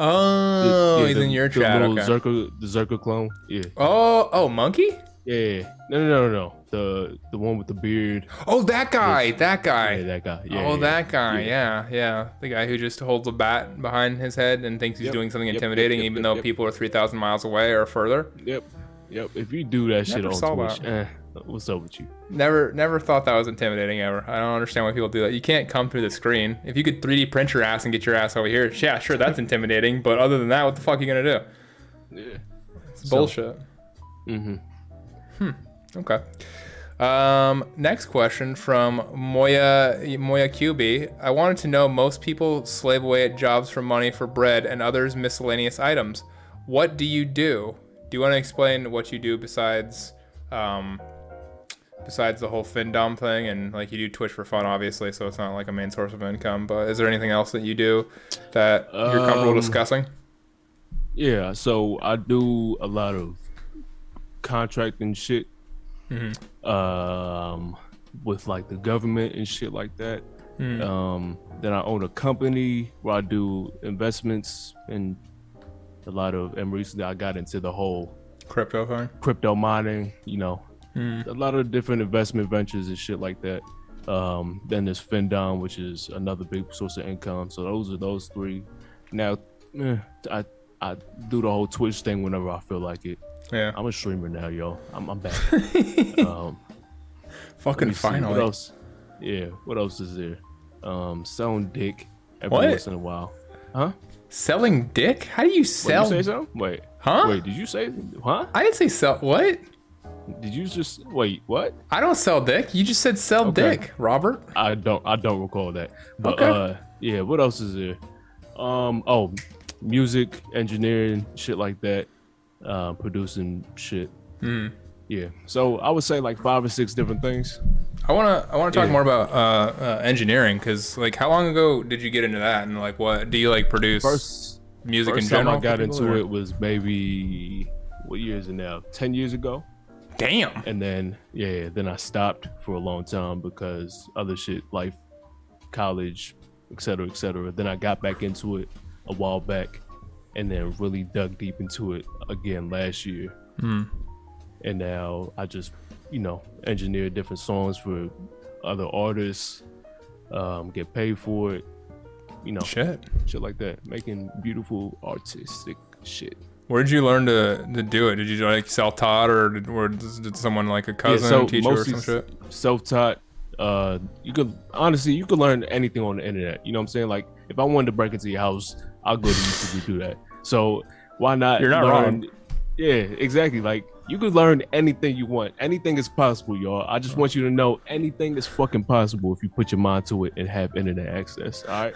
Oh, Yeah, he's in your the chat. little Okay. the Zerka clone. Yeah. Oh, Monkey? Yeah. No. The one with the beard. Oh, that guy. Yes. That guy. Yeah, that guy. Yeah. Oh, yeah. that guy. Yeah. The guy who just holds a bat behind his head and thinks he's Yep. doing something Yep, intimidating, yep, even yep, though yep. people are 3,000 miles away or further. Yep. Yep. If you do that shit Never on saw Twitch, that. what's up with you? Never thought that was intimidating ever. I don't understand why people do that. You can't come through the screen. If you could 3D print your ass and get your ass over here, yeah, sure, that's intimidating. But other than that, what the fuck are you gonna do? Yeah. It's bullshit. Okay. Next question from Moya QB. I wanted to know, most people slave away at jobs for money, for bread, and others miscellaneous items. What do you do? Do you want to explain what you do besides the whole FinDom thing? And like, you do Twitch for fun, obviously, so it's not like a main source of income. But is there anything else that you do that you're comfortable discussing? Yeah, so I do a lot of contracting shit. With like the government and shit like that. Then I own a company where I do investments and and recently I got into the whole Crypto thing? crypto mining, a lot of different investment ventures and shit like that. Then there's FinDom, which is another big source of income. So those are those three. Now, I do the whole Twitch thing whenever I feel like it. Yeah. I'm a streamer now, yo. I'm back. Fucking finally. What else? Yeah. What else is there? Selling dick every What? once in a while. Huh? Selling dick? How do you sell? Did you say something? Wait. Huh? Wait. Did you say? Huh? I didn't say sell. What? Did you just wait? What? I don't sell dick. You just said sell dick, Robert. I don't recall that. But Okay. yeah. What else is there? Oh, music, engineering, shit like that. Producing shit. Yeah. So I would say like 5 or 6 different things. I wanna talk more about engineering, because like, how long ago did you get into that, and like, what do you like produce? Music in First general? time I got for people, into or- it was maybe, what year is it now? 10 years ago. Damn. And then then I stopped for a long time because other shit, life, college, etc., etc. Then I got back into it a while back, and then really dug deep into it again last year. And now I just, engineer different songs for other artists, get paid for it, Shit. shit like that, making beautiful artistic shit. Where did you learn to do it? Did you like self-taught, or did someone like a cousin teach you or some shit? Self-taught. You could learn anything on the internet. You know what I'm saying? Like, if I wanted to break into your house, I'll go to YouTube to do that. So why not? You're not wrong. Yeah, exactly. Like, you could learn anything you want. Anything is possible, y'all. I just want you to know anything is fucking possible if you put your mind to it and have internet access. All right.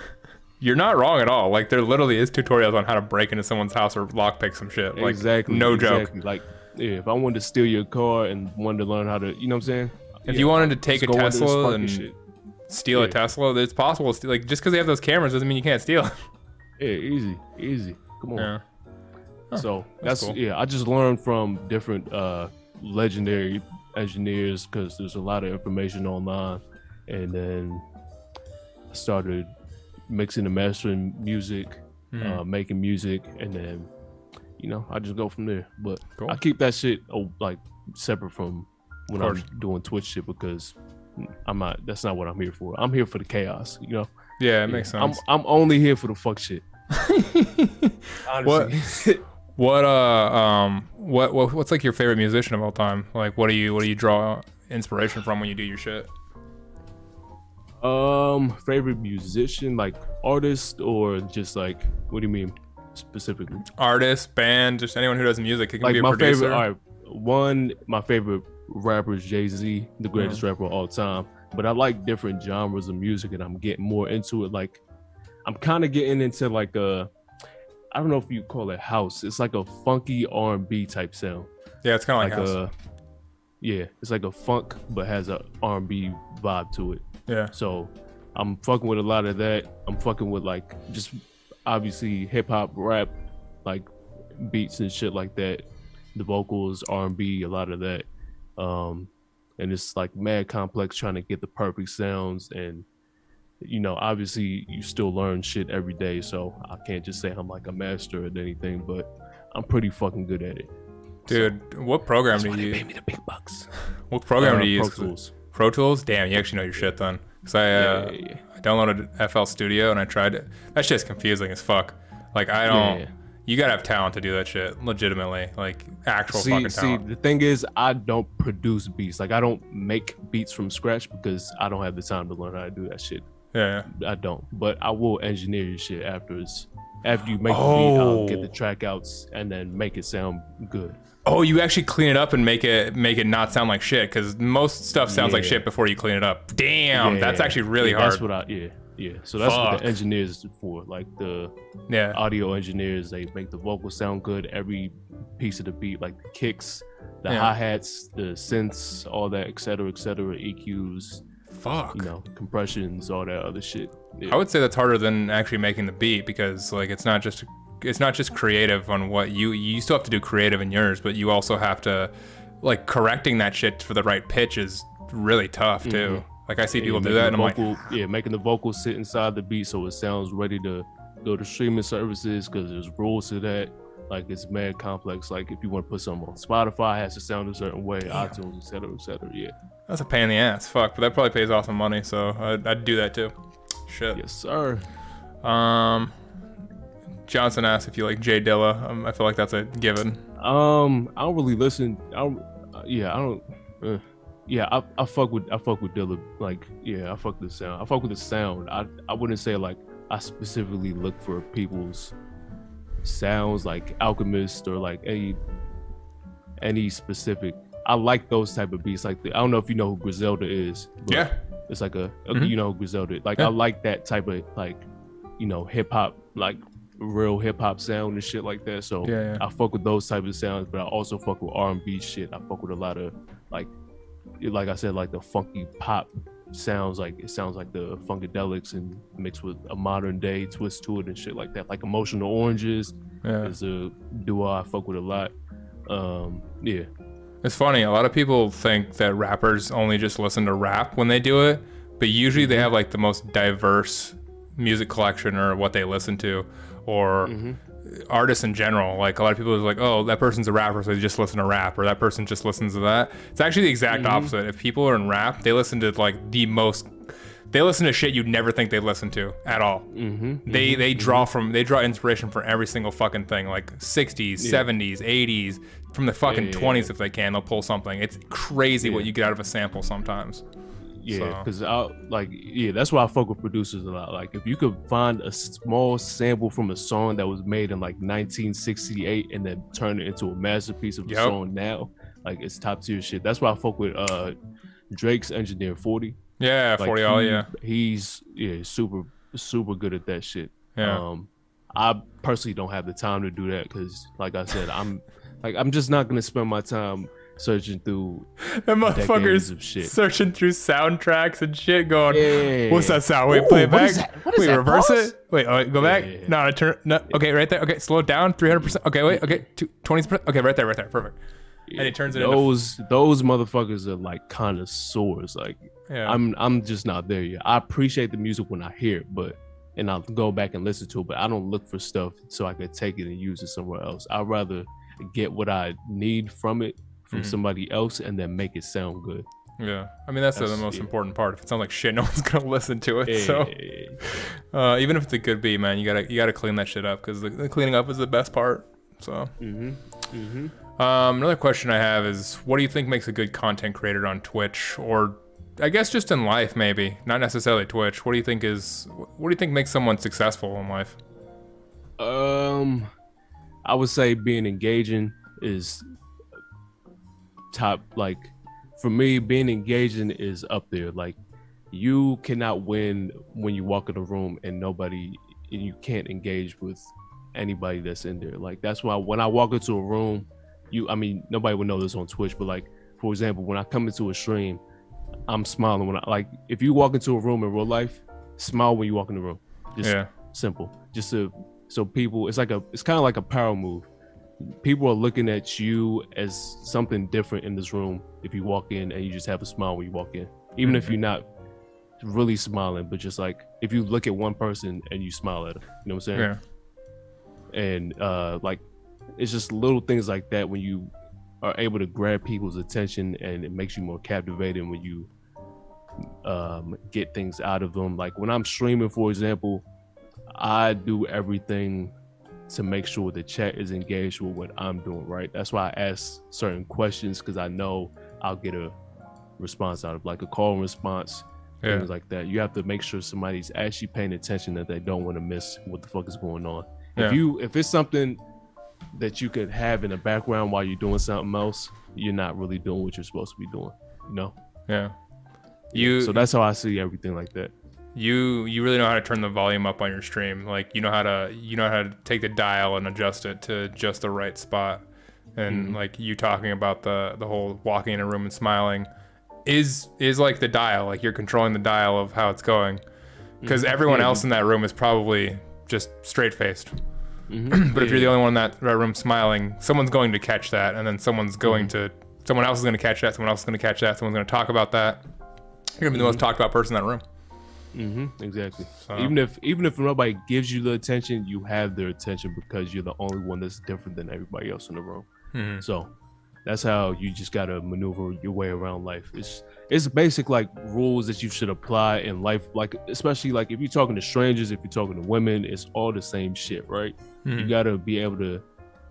You're not wrong at all. Like, there literally is tutorials on how to break into someone's house or lockpick some shit. Like, Exactly. No joke. Exactly. Like, yeah, if I wanted to steal your car and wanted to learn how to, you know what I'm saying? If you wanted to take a Just go into the Tesla sparky and shit. steal a Yeah. Tesla, it's possible. Like, just because they have those cameras doesn't mean you can't steal it. Yeah, easy. Come on. Yeah. So that's that's cool. I just learned from different legendary engineers because there's a lot of information online, and then I started mixing and mastering music, making music, and then I just go from there. But Cool. I keep that shit like separate from when Of I'm course. doing Twitch shit because that's not what I'm here for. I'm here for the chaos, Yeah, it makes sense. I'm only here for the fuck shit. Honestly. What's like your favorite musician of all time? Like, what do you draw inspiration from when you do your shit? Favorite musician, like artist, or just like, what do you mean specifically? Artist, band, just anyone who does music. It can Like be a my producer. favorite, my favorite rapper is Jay-Z, the greatest rapper of all time. But I like different genres of music, and I'm getting more into it. Like, I'm kind of getting into like I don't know if you call it house. It's like a funky R&B type sound. Yeah, it's kind of like house. It's like a funk, but has a R&B vibe to it. Yeah. So I'm fucking with a lot of that. I'm fucking with like just obviously hip hop, rap, like beats and shit like that. The vocals, R&B, a lot of that. And it's like mad complex trying to get the perfect sounds, and obviously you still learn shit every day, so I can't just say I'm like a master at anything, but I'm pretty fucking good at it. Dude, what program do you Pay me the big bucks. What program do you use? Pro Tools. Pro Tools? Damn, you actually know your shit then. Because I downloaded FL Studio and I tried it. That shit's confusing as fuck. Like, I don't. You gotta have talent to do that shit, legitimately, like actual fucking talent. The thing is, I don't produce beats. Like I don't make beats from scratch because I don't have the time to learn how to do that shit. Yeah. I don't. But I will engineer your shit afterwards. After you make the beat, I'll get the track outs and then make it sound good. Oh, you actually clean it up and make it not sound like shit, because most stuff sounds like shit before you clean it up. Damn, that's actually really hard. That's what So that's what the engineers is for. Like the audio engineers, they make the vocals sound good. Every piece of the beat, like the kicks, the hi-hats, the synths, all that, etc., EQs. Fuck. You know, compressions, all that other shit. Yeah. I would say that's harder than actually making the beat, because like it's not just creative on what you still have to do creative in yours, but you also have to, like, correcting that shit for the right pitch is really tough too. Like I see people do that and I'm like, making the vocals sit inside the beat so it sounds ready to go to streaming services, because there's rules to that. Like it's mad complex. Like if you want to put something on Spotify, it has to sound a certain way, iTunes, etc. Yeah. That's a pain in the ass. Fuck, but that probably pays off some money, so I'd do that too. Shit. Yes, sir. Johnson asked if you like Jay Dilla. I feel like that's a given. I don't really listen. I fuck with Dilla. Like, I fuck with the sound. I fuck with the sound. I wouldn't say like I specifically look for people's sounds like Alchemist or like any specific. I like those type of beats. Like I don't know if you know who Griselda is. Yeah. It's like you know who Griselda. Like I like that type of like, hip hop, like real hip hop sound and shit like that. So I fuck with those type of sounds, but I also fuck with R&B shit. I fuck with a lot of like I said, like the funky pop sounds. Like it sounds like the Funkadelics and mixed with a modern day twist to it and shit like that. Like Emotional Oranges is a duo I fuck with a lot. It's funny, a lot of people think that rappers only just listen to rap when they do it, but usually they have like the most diverse music collection or what they listen to, or artists in general. Like a lot of people are like, oh, that person's a rapper, so they just listen to rap, or that person just listens to that. It's actually the exact opposite. If people are in rap, they listen to like they listen to shit you'd never think they'd listen to at all. They draw inspiration for every single fucking thing, like 60s, 70s, 80s, from the fucking 20s if they can. They'll pull something. It's crazy what you get out of a sample sometimes. Because that's why I fuck with producers a lot. Like if you could find a small sample from a song that was made in like 1968 and then turn it into a masterpiece of a song now, like it's top tier shit. That's why I fuck with Drake's engineer 40. Yeah, like 40 he's super good at that shit. I personally don't have the time to do that because, like I said, I'm just not gonna spend my time searching through that motherfucker's of shit. Searching through soundtracks and shit, going, what's that sound? Wait, play it back. Wait, reverse it. Wait, go back. No, okay, right there. Okay, slow it down. 300%. Okay, wait. Okay, 20%. Okay, right there. Perfect. And it turns it those motherfuckers are like connoisseurs. Like I'm just not there yet. I appreciate the music when I hear it, and I'll go back and listen to it, but I don't look for stuff so I could take it and use it somewhere else. I'd rather get what I need from somebody else and then make it sound good. Yeah, I mean that's the most important part. If it sounds like shit, no one's gonna listen to it. So even if it's a good beat, man, you gotta clean that shit up, because the cleaning up is the best part. So another question I have is, what do you think makes a good content creator on Twitch, or I guess just in life, maybe not necessarily Twitch? What do you think makes someone successful in life? I would say being engaging is top. Like for me, being engaging is up there. Like you cannot win when you walk in a room and you can't engage with anybody that's in there. Like that's why when I walk into a room, nobody would know this on Twitch, but like for example, when I come into a stream, I'm smiling when if you walk into a room in real life, smile when you walk in the room. Just simple. Just so people, it's kind of like a power move. People are looking at you as something different in this room if you walk in and you just have a smile when you walk in. Even if you're not really smiling, but just like if you look at one person and you smile at them, you know what I'm saying? Yeah. And like it's just little things like that when you are able to grab people's attention, and it makes you more captivating when you get things out of them. Like when I'm streaming, for example, I do everything to make sure the chat is engaged with what I'm doing, right? That's why I ask certain questions, because I know I'll get a response out of like a call and response, things like that. You have to make sure somebody's actually paying attention, that they don't want to miss what the fuck is going on. If it's something that you could have in the background while you're doing something else, you're not really doing what you're supposed to be doing, you know? So that's how I see everything like that. You really know how to turn the volume up on your stream. Like you know how to take the dial and adjust it to just the right spot. And like you talking about the whole walking in a room and smiling is like the dial. Like you're controlling the dial of how it's going. Because everyone else in that room is probably just straight faced. But if you're the only one in that room smiling, someone's going to catch that, and then someone else is going to catch that, someone else is going to catch that, someone's going to talk about that. You're gonna be the most talked about person in that room. Exactly. So. Even if nobody gives you the attention, you have their attention because you're the only one that's different than everybody else in the room. So that's how you just gotta maneuver your way around life. It's basic like rules that you should apply in life, like especially like if you're talking to strangers, if you're talking to women, it's all the same shit, right? You gotta be able to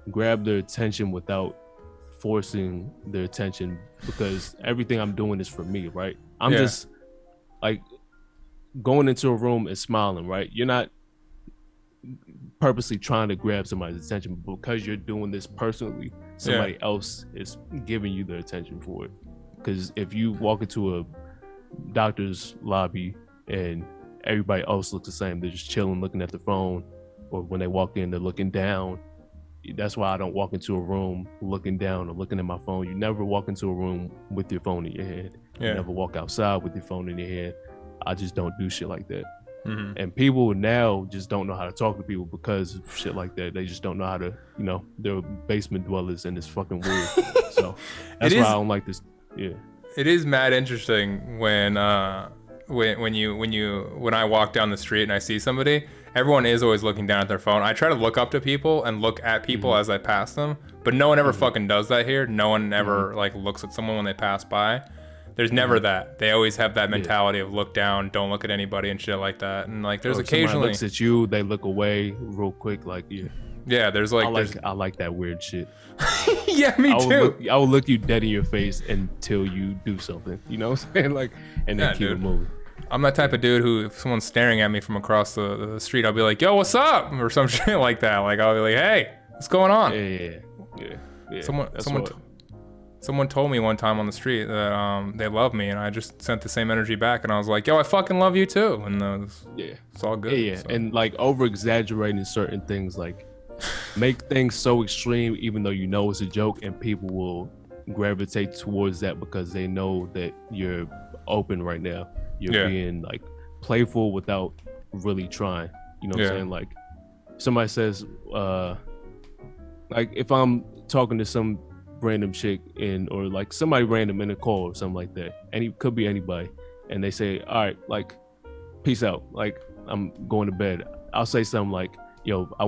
grab their attention without forcing their attention, because everything I'm doing is for me, right? I'm just like going into a room and smiling, right? You're not purposely trying to grab somebody's attention, but because you're doing this personally, somebody else is giving you their attention for it. Because if you walk into a doctor's lobby and everybody else looks the same, they're just chilling, looking at the phone, or when they walk in, they're looking down. That's why I don't walk into a room looking down or looking at my phone. You never walk into a room with your phone in your hand. You never walk outside with your phone in your hand. I just don't do shit like that. And people now just don't know how to talk to people because of shit like that. They just don't know how to, you know, they're basement dwellers and it's fucking weird. So that's why I don't like this. Yeah. It is mad interesting when I walk down the street and I see somebody, everyone is always looking down at their phone. I try to look up to people and look at people as I pass them, but no one ever fucking does that here. No one ever like looks at someone when they pass by. There's never that. They always have that mentality of look down, don't look at anybody and shit like that. And like there's occasionally somebody looks at you, they look away real quick, like there's like I like that weird shit. Yeah, me too. I will look you dead in your face until you do something. You know what I'm saying? Like, and then keep it moving. I'm that type of dude who, if someone's staring at me from across the street, I'll be like, "Yo, what's up?" or some shit like that. Like I'll be like, "Hey, what's going on?" Yeah. Someone told me one time on the street that they love me, and I just sent the same energy back, and I was like, "Yo, I fucking love you too," and it's all good. Yeah. So. And like over exaggerating certain things, like make things so extreme, even though you know it's a joke, and people will gravitate towards that because they know that you're open right now. You're being like playful without really trying. You know what I'm saying? Like somebody says, like if I'm talking to some random chick or like somebody random in a call or something like that, and it could be anybody, and they say, all right, like peace out, like I'm going to bed. I'll say something like, yo, I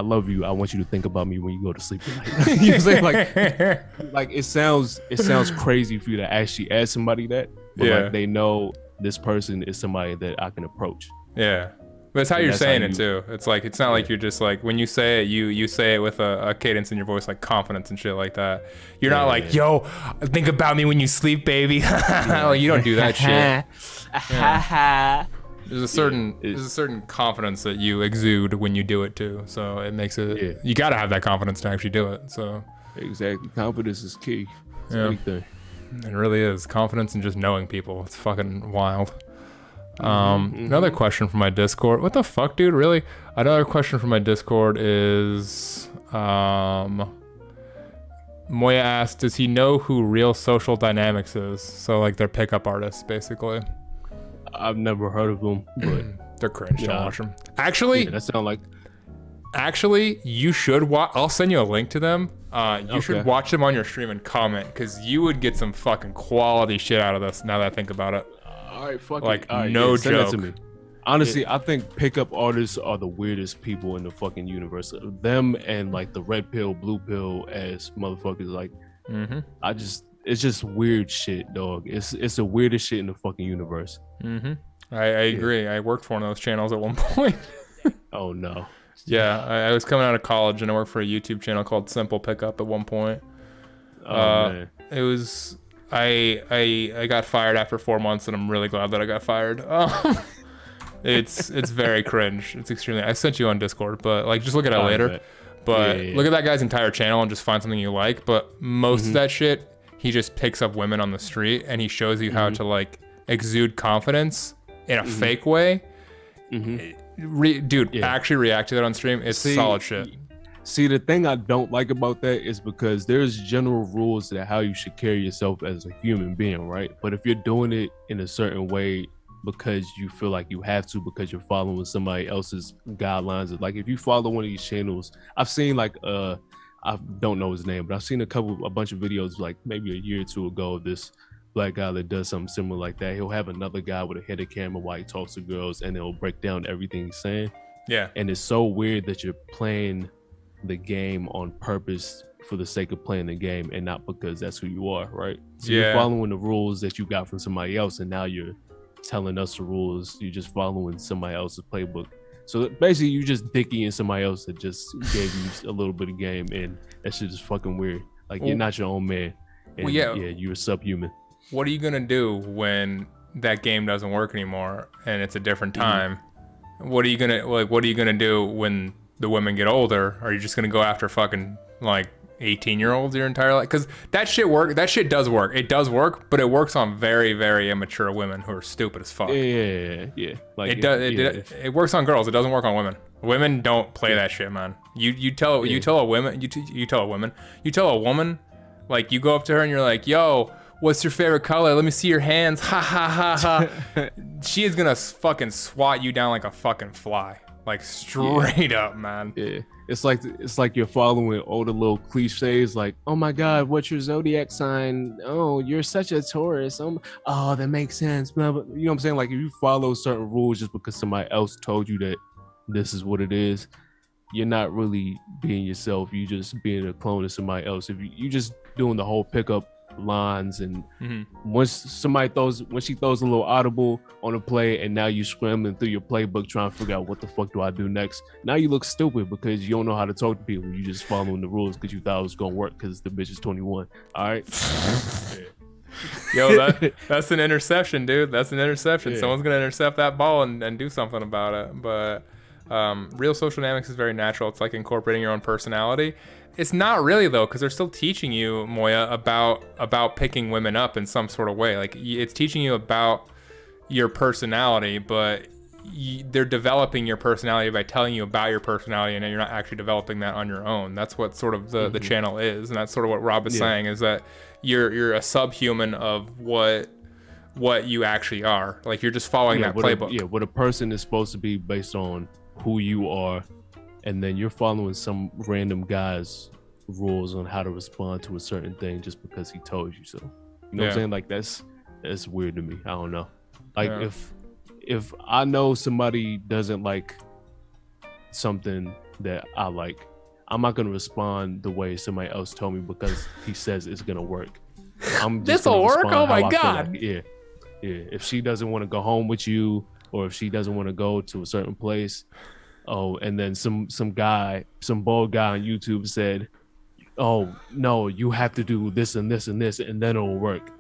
love you. I want you to think about me when you go to sleep tonight. You know what I'm saying? Like it sounds crazy for you to actually ask somebody that, but like they know this person is somebody that I can approach. Yeah. But it's how you're saying it too. It's like, it's not like you're just like, when you say it, you say it with a cadence in your voice, like confidence and shit like that. You're not like, yo, think about me when you sleep, baby. Like, you don't do that shit. There's a certain confidence that you exude when you do it too. So it makes it, you got to have that confidence to actually do it. So exactly. Confidence is key. It's everything. It really is. Confidence and just knowing people. It's fucking wild. Another question from my Discord. What the fuck, dude? Really? Another question from my Discord is Moya asked, does he know who Real Social Dynamics is? So like they're pickup artists, basically. I've never heard of them, but they're cringe. Don't watch them. Actually, that sound like. Actually, you should watch. I'll send you a link to them. You should watch them on your stream and comment, because you would get some fucking quality shit out of this. Now that I think about it. All right, fuck like it. All right, no send joke. that to me. Honestly, I think pickup artists are the weirdest people in the fucking universe. Them and like the red pill, blue pill as motherfuckers. Like, it's just weird shit, dog. It's the weirdest shit in the fucking universe. I agree. I worked for one of those channels at one point. Oh no. Yeah, I was coming out of college and I worked for a YouTube channel called Simple Pickup at one point. Man. It was I got fired after 4 months, and I'm really glad that I got fired. It's very cringe. It's extremely. I sent you on Discord, but like just look at it later. Bet. But Yeah. look at that guy's entire channel and just find something you like. But most of that shit, he just picks up women on the street and he shows you how to like exude confidence in a fake way. Dude, actually react to that on stream. It's solid shit. See, the thing I don't like about that is because there's general rules that how you should carry yourself as a human being, right? But if you're doing it in a certain way because you feel like you have to, because you're following somebody else's guidelines, like if you follow one of these channels, I've seen like I don't know his name, but I've seen a bunch of videos like maybe a year or two ago of this black guy that does something similar like that. He'll have another guy with a headed camera while he talks to girls, and it'll break down everything he's saying. Yeah. And it's so weird that you're playing the game on purpose for the sake of playing the game and not because that's who you are, right? So you're following the rules that you got from somebody else, and now you're telling us the rules. You're just following somebody else's playbook. So basically you just dicking somebody else that just gave you a little bit of game, and that shit is fucking weird. Like you're not your own man. And you're subhuman. What are you gonna do when that game doesn't work anymore and it's a different time? What are you gonna do when the women get older? Are you just gonna go after fucking like 18-year-olds your entire life? Because that shit does work. It does work, but it works on very, very immature women who are stupid as fuck. Yeah. Like it works on girls. It doesn't work on women. Women don't play that shit, man. You tell a woman, like you go up to her and you're like, yo, what's your favorite color? Let me see your hands. Ha ha ha ha. She is gonna fucking swat you down like a fucking fly. Like straight up, man. Yeah. It's like you're following all the little cliches like, oh my God, what's your zodiac sign? Oh, you're such a Taurus. Oh, that makes sense. Blah, blah. You know what I'm saying? Like if you follow certain rules just because somebody else told you that this is what it is, you're not really being yourself. You just being a clone of somebody else. If you just doing the whole pickup lines, and when she throws a little audible on a play, and now you scrambling through your playbook trying to figure out what the fuck do I do next. Now you look stupid because you don't know how to talk to people. You just following the rules because you thought it was gonna work because the bitch is 21. All right. Yo, that's an interception, dude. That's an interception. Yeah. Someone's gonna intercept that ball and do something about it. But real social dynamics is very natural. It's like incorporating your own personality. It's not really though, because they're still teaching you, Moya, about picking women up in some sort of way. Like it's teaching you about your personality, but they're developing your personality by telling you about your personality, and you're not actually developing that on your own. That's what sort of the channel is, and that's sort of what Rob is saying, is that you're a subhuman of what you actually are. Like you're just following that playbook. What a person is supposed to be based on who you are, and then you're following some random guy's rules on how to respond to a certain thing just because he told you so. You know what I'm saying? Like that's weird to me. I don't know. Like if I know somebody doesn't like something that I like, I'm not gonna respond the way somebody else told me because he says it's gonna work. I'm just This'll work? Oh my I feel God. like. Yeah. If she doesn't want to go home with you, or if she doesn't want to go to a certain place, and then some bald guy on YouTube said, oh no, you have to do this and this and this, and then it'll work.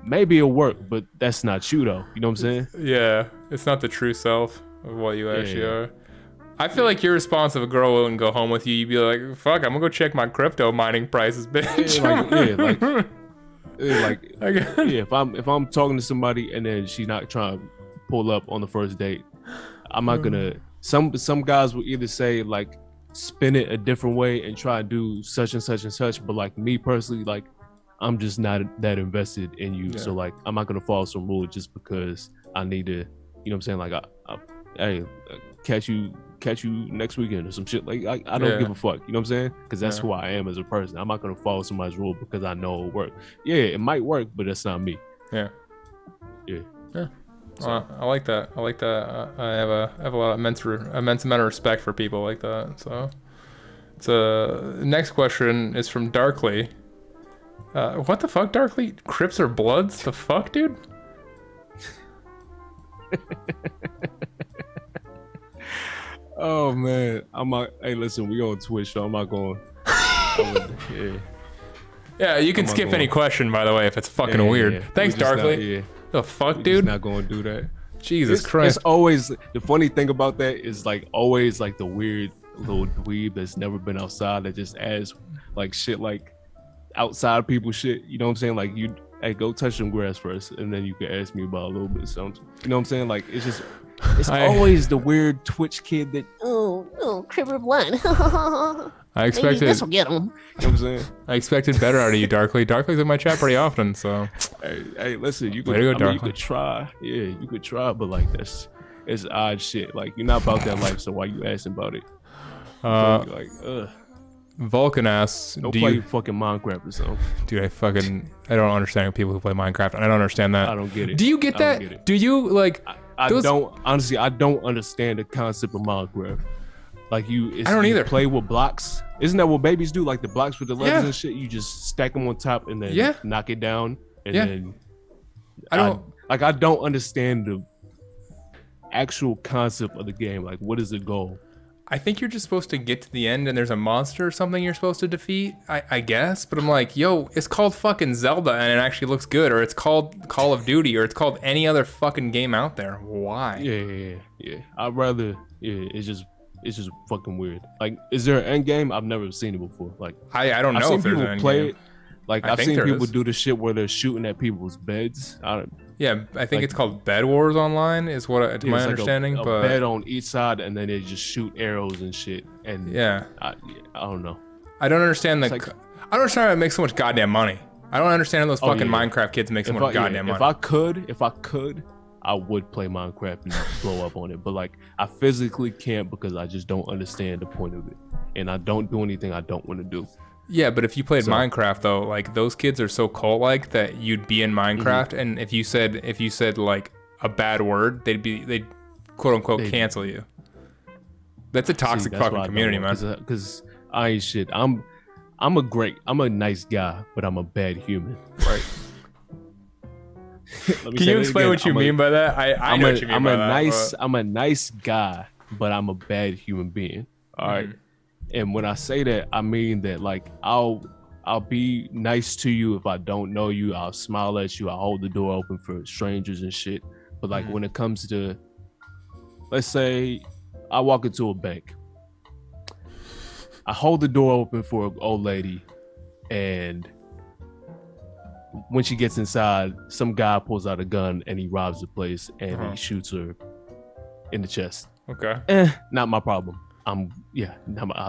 Maybe it'll work, but that's not you though. You know what I'm saying? Yeah, it's not the true self of what you actually are. I feel like your response if a girl wouldn't go home with you, you'd be like, fuck, I'm gonna go check my crypto mining prices, bitch. If I'm talking to somebody and then she's not trying to pull up on the first date, I'm not gonna. Some guys will either say like spin it a different way and try to do such and such and such, but like me personally, like I'm just not that invested in you. So like I'm not gonna follow some rule just because I need to. You know what I'm saying? Like hey, catch you next weekend or some shit. Like I don't give a fuck. You know what I'm saying? Because that's who I am as a person. I'm not gonna follow somebody's rule because I know it'll work. Yeah, it might work, but that's not me. Yeah. So. I like that. I have a lot of immense amount of respect for people like that. So, next question is from Darkly. What the fuck, Darkly? Crips or Bloods? The fuck, dude? Oh man, I'm not. Hey, listen, we on Twitch, so I'm not going. Yeah. Yeah, you can I'm not skip any going. question, by the way, if it's fucking Yeah, weird. yeah. Thanks, We just not- Darkly. Yeah. The fuck, We dude? just not going to do that. Jesus It's Christ. always the funny thing about that is like always like the weird little dweeb that's never been outside that just asks like shit like outside people shit. You know what I'm saying? Like hey, go touch some grass first, and then you can ask me about a little bit of something. You know what I'm saying? Like it's always the weird Twitch kid that Oh, Cribber Blood. I Maybe expected this will get him. you know what I'm saying. I expected better out of you, Darkly. Darkly's in my chat pretty often, so Hey, listen, you could, Way to go, I mean, you Darkly. could try, yeah, you could try, but like it's odd shit. Like you're not about that life, so why you asking about it? Like, Vulcan asks, don't do play you fucking Minecraft or something. dude, I don't understand people who play Minecraft, and I don't understand that. I don't get it. Do you get I don't that? get it. Do you like I those- don't honestly. I don't understand the concept of Minecraft. Like I don't either. Play with blocks. Isn't that what babies do? Like the blocks with the letters Yeah. and shit. You just stack them on top and then Yeah. knock it down. And Yeah. then I don't I don't understand the actual concept of the game. Like, what is the goal? I think you're just supposed to get to the end and there's a monster or something you're supposed to defeat, I guess. But I'm like, yo, it's called fucking Zelda and it actually looks good, or it's called Call of Duty, or it's called any other fucking game out there. Why? Yeah. I'd rather. Yeah, it's just fucking weird. Like, is there an end game? I've never seen it before. Like, I don't I've know seen if there's people an end play game. it. Like, I I've think seen there people is. do the shit where they're shooting at people's beds. Yeah, I think like- it's called Bed Wars Online, is what to Yeah, my it's like understanding. a but bed on each side, and then they just shoot arrows and shit. And yeah, I don't know. I don't understand It's the. like- I don't understand how it makes so much goddamn money. I don't understand how those Oh, fucking yeah. Minecraft kids make so much goddamn money. If I could, I would play Minecraft and blow up on it. But like, I physically can't because I just don't understand the point of it, and I don't do anything I don't want to do. Yeah, but if you played So- Minecraft though, like those kids are so cult-like that you'd be in Minecraft, Mm-hmm. and if you said like a bad word, they'd quote unquote They'd- cancel you. That's a toxic fucking community, man. Because I ain't shit. I'm a nice guy, but I'm a bad human. Right? Can you explain what you mean by that? I know what you mean by that. I'm a nice guy, but I'm a bad human being. All right. And when I say that, I mean that like I'll be nice to you if I don't know you. I'll smile at you. I'll hold the door open for strangers and shit. But like when it comes to, let's say I walk into a bank, I hold the door open for an old lady, and when she gets inside, some guy pulls out a gun and he robs the place and he shoots her in the chest. Okay. Not my problem. I'll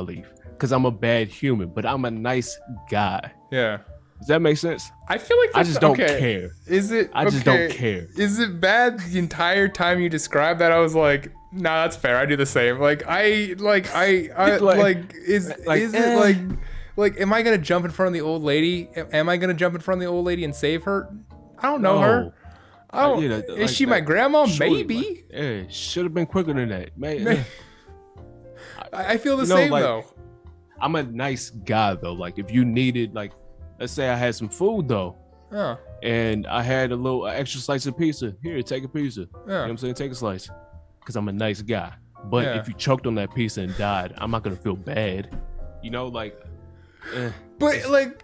leave because I'm a bad human, but I'm a nice guy. Yeah. Does that make sense? I feel like I that's, just don't okay. care. Is it? I just okay. don't care. Is it bad the entire time you described that? I was like, nah, that's fair. I do the same. Like is it like am I gonna jump in front of the old lady? Am I gonna jump in front of the old lady and save her? I don't know her. Oh, Yeah, is like she my that. grandma? Surely, Maybe. like, yeah, should have been quicker than that, man. I feel the You know, same like, though. I'm a nice guy though. Like if you needed, like, let's say I had some food though, Yeah. and I had a little extra slice of pizza. Here, take a pizza. You know what Yeah. I'm saying? Take a slice. Because I'm a nice guy. But Yeah. if you choked on that pizza and died, I'm not gonna feel bad. You know, like But like,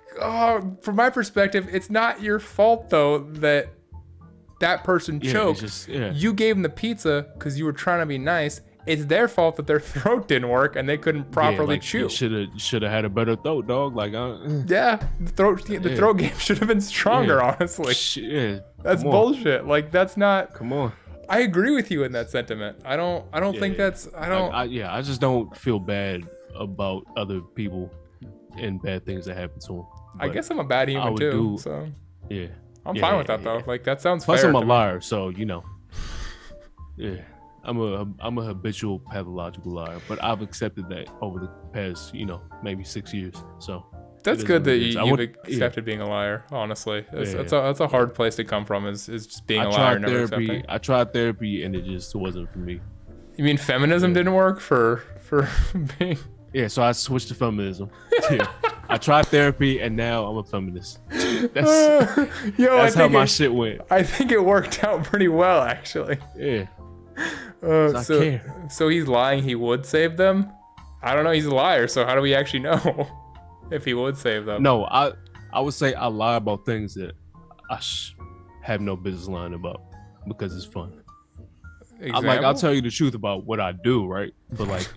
from my perspective, it's not your fault though that person yeah, choked. it's just, yeah. You gave them the pizza because you were trying to be nice. It's their fault that their throat didn't work and they couldn't properly chew. Should have had a better throat, dog. Like Yeah, the throat game should have been stronger. Yeah. Honestly, yeah. that's come on. bullshit. Like that's not. Come on. I agree with you in that sentiment. I don't think Yeah. that's. I don't. I just don't feel bad about other people and bad things that happen to them. I guess I'm a bad I human would too. do- So Yeah. I'm Yeah, fine with yeah, that though. yeah. Like that sounds Plus, fair. I'm a to me. liar, so you know. Yeah, I'm a habitual pathological liar, but I've accepted that over the past, maybe 6 years. So That's it is good what that it is. you've accepted being a liar. Honestly, that's a hard place to come from. Is just being a I liar tried and never therapy. accepting. I tried therapy, and it just wasn't for me. You mean feminism didn't work for being? Yeah, so I switched to feminism. Yeah. I tried therapy, and now I'm a feminist. That's Yo, how my shit went. I think it worked out pretty well, actually. Yeah. 'Cause I So care. so he's lying. He would save them. I don't know. He's a liar. So how do we actually know if he would save them? No, I would say I lie about things that I have no business lying about because it's fun. I'll tell you the truth about what I do, right? But like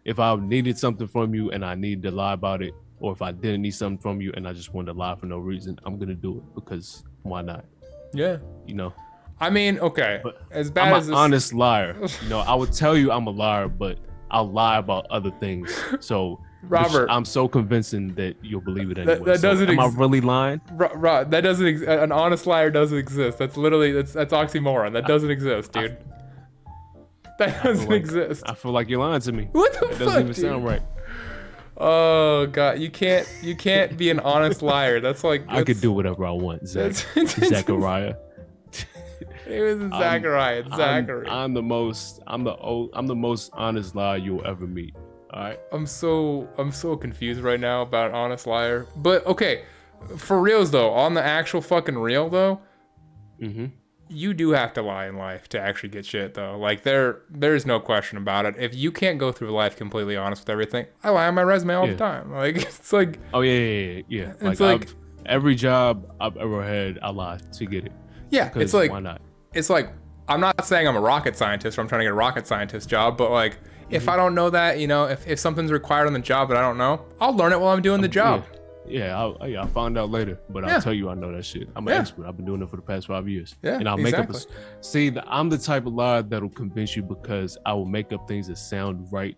if I needed something from you and I needed to lie about it, or if I didn't need something from you and I just wanted to lie for no reason, I'm gonna do it because why not? Yeah. You know. I mean, okay. But As bad I'm as an this, honest liar. You know, I would tell you I'm a liar, but I'll lie about other things. So Robert, I'm so convincing that you'll believe it anyway. that doesn't am I really lying? That doesn't. An honest liar doesn't exist. That's literally that's oxymoron. That doesn't exist, dude. That doesn't exist. I feel like you're lying to me. What the It fuck, doesn't even dude? sound right. Oh god, you can't be an honest liar. That's like I could do whatever I want, Zach. Zachariah. It was Zachariah. It's Zachary. I'm the most honest liar you'll ever meet. All right. I'm so confused right now about honest liar. But okay, for reals though, on the actual fucking real though, you do have to lie in life to actually get shit though. Like there's no question about it. If you can't go through life completely honest with everything, I lie on my resume all the time. Like it's like Oh yeah. It's like every job I've ever had, I lied to get it. yeah, it's 'Cause like why not? it's like I'm not saying I'm a rocket scientist or I'm trying to get a rocket scientist job, but like if I don't know that, you know, if something's required on the job that I don't know, I'll learn it while I'm doing the job. Yeah, I'll find out later, but Yeah. I'll tell you I know that shit. I'm an Yeah. expert. I've been doing it for the past 5 years. Yeah, and I'll make up. exactly. I'm the type of liar that'll convince you because I will make up things that sound right.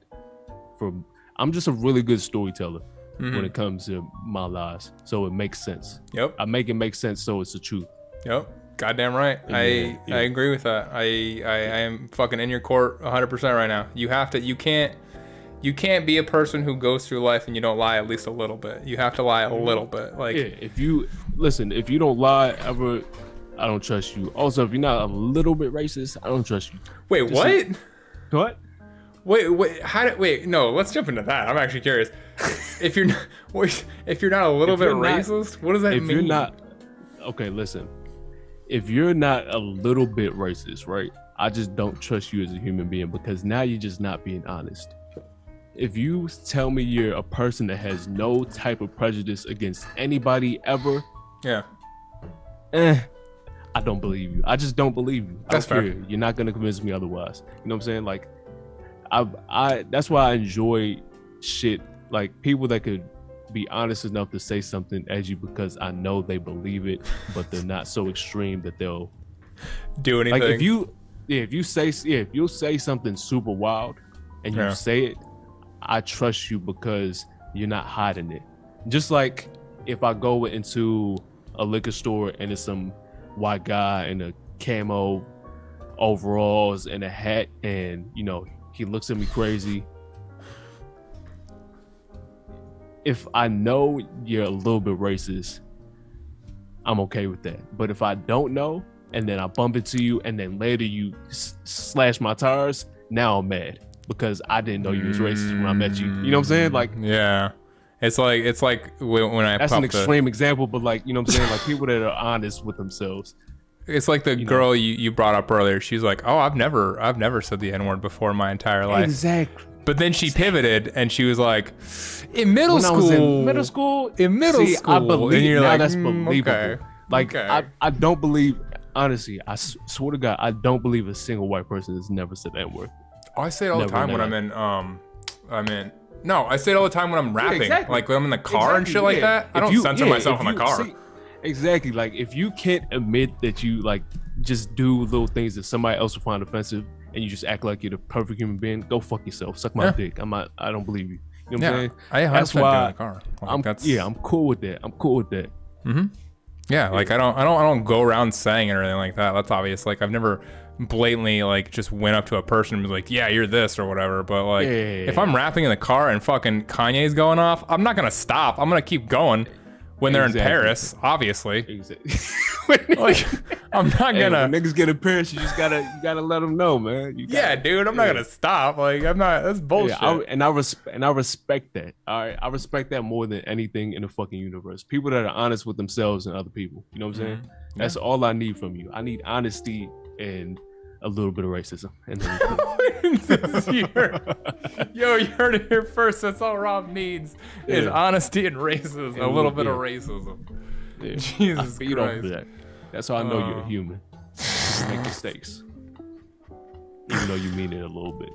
I'm just a really good storyteller when it comes to my lies, so it makes sense. Yep. I make it make sense, so it's the truth. Yep. Goddamn right. Yeah. I agree with that. I am fucking in your court 100% right now. You can't be a person who goes through life and you don't lie at least a little bit. You have to lie a little bit. Like Yeah, if you don't lie ever, I don't trust you. Also, if you're not a little bit racist, I don't trust you. wait, what? What? Wait, no, let's jump into that. I'm actually curious. If you're not a little If bit you're not- racist, what does that If mean? you're not, okay, listen. If you're not a little bit racist, right? I just don't trust you as a human being because now you're just not being honest. If you tell me you're a person that has no type of prejudice against anybody ever, Yeah. I don't believe you. I just don't believe you. That's I don't fair. care. You're not gonna convince me otherwise. You know what I'm saying? Like, I that's why I enjoy shit like people that could be honest enough to say something as you because I know they believe it, but they're not so extreme that they'll Do anything. like if you'll say something super wild and you Yeah. say it, I trust you because you're not hiding it. Just like if I go into a liquor store and it's some white guy in a camo overalls and a hat and you know he looks at me crazy. If I know you're a little bit racist, I'm okay with that. But if I don't know and then I bump into you and then later you slash my tires, now I'm mad because I didn't know you was racist when I met you. You know what I'm saying? Like, yeah. It's like when I that's an popped the- extreme example, but like, you know what I'm saying? Like people that are honest with themselves. It's like the girl you brought up earlier. She's like, "Oh, I've never said the N-word before in my entire life." Exactly. But then she pivoted and she was like, "In middle When I school, was in middle school, See, I believe and you're now like, that's believable. okay, Like okay. I don't believe, honestly, I swear to God, I don't believe a single white person has never said that word. Oh, I say it all the Never, time when never. No, I say it all the time when I'm rapping, exactly. like when I'm in the car and Exactly, shit like yeah. that. I If don't you- censor yeah, myself if in the you- car. see, exactly. Like if you can't admit that you like just do little things that somebody else will find offensive and you just act like you're the perfect human being, go fuck yourself. Suck my Yeah. dick. I don't believe you. You know what I'm Yeah, saying? I 100% That's do in why the car. Like, I'm cool with that. I'm cool with that. Yeah, like I don't go around saying it or anything like that. That's obvious. Like I've never blatantly like just went up to a person and was like, "Yeah, you're this" or whatever. But like, Yeah. if I'm rapping in the car and fucking Kanye's going off, I'm not gonna stop. I'm gonna keep going when they're Exactly. in Paris, obviously. Exactly. Like I'm not Hey, gonna. when niggas get in Paris, you gotta let them know, man. You Yeah, gotta, dude, I'm not gonna stop. Like I'm not. That's bullshit. I respect that. All right, I respect that more than anything in the fucking universe. People that are honest with themselves and other people. You know what I'm saying? That's all I need from you. I need honesty and a little bit of racism, and then Yo, you heard it here first. That's all Rob needs is honesty and racism. A little bit of racism. yeah. Jesus I feed off Christ. of that. That's how I know you're a human. You make mistakes, even though you mean it a little bit.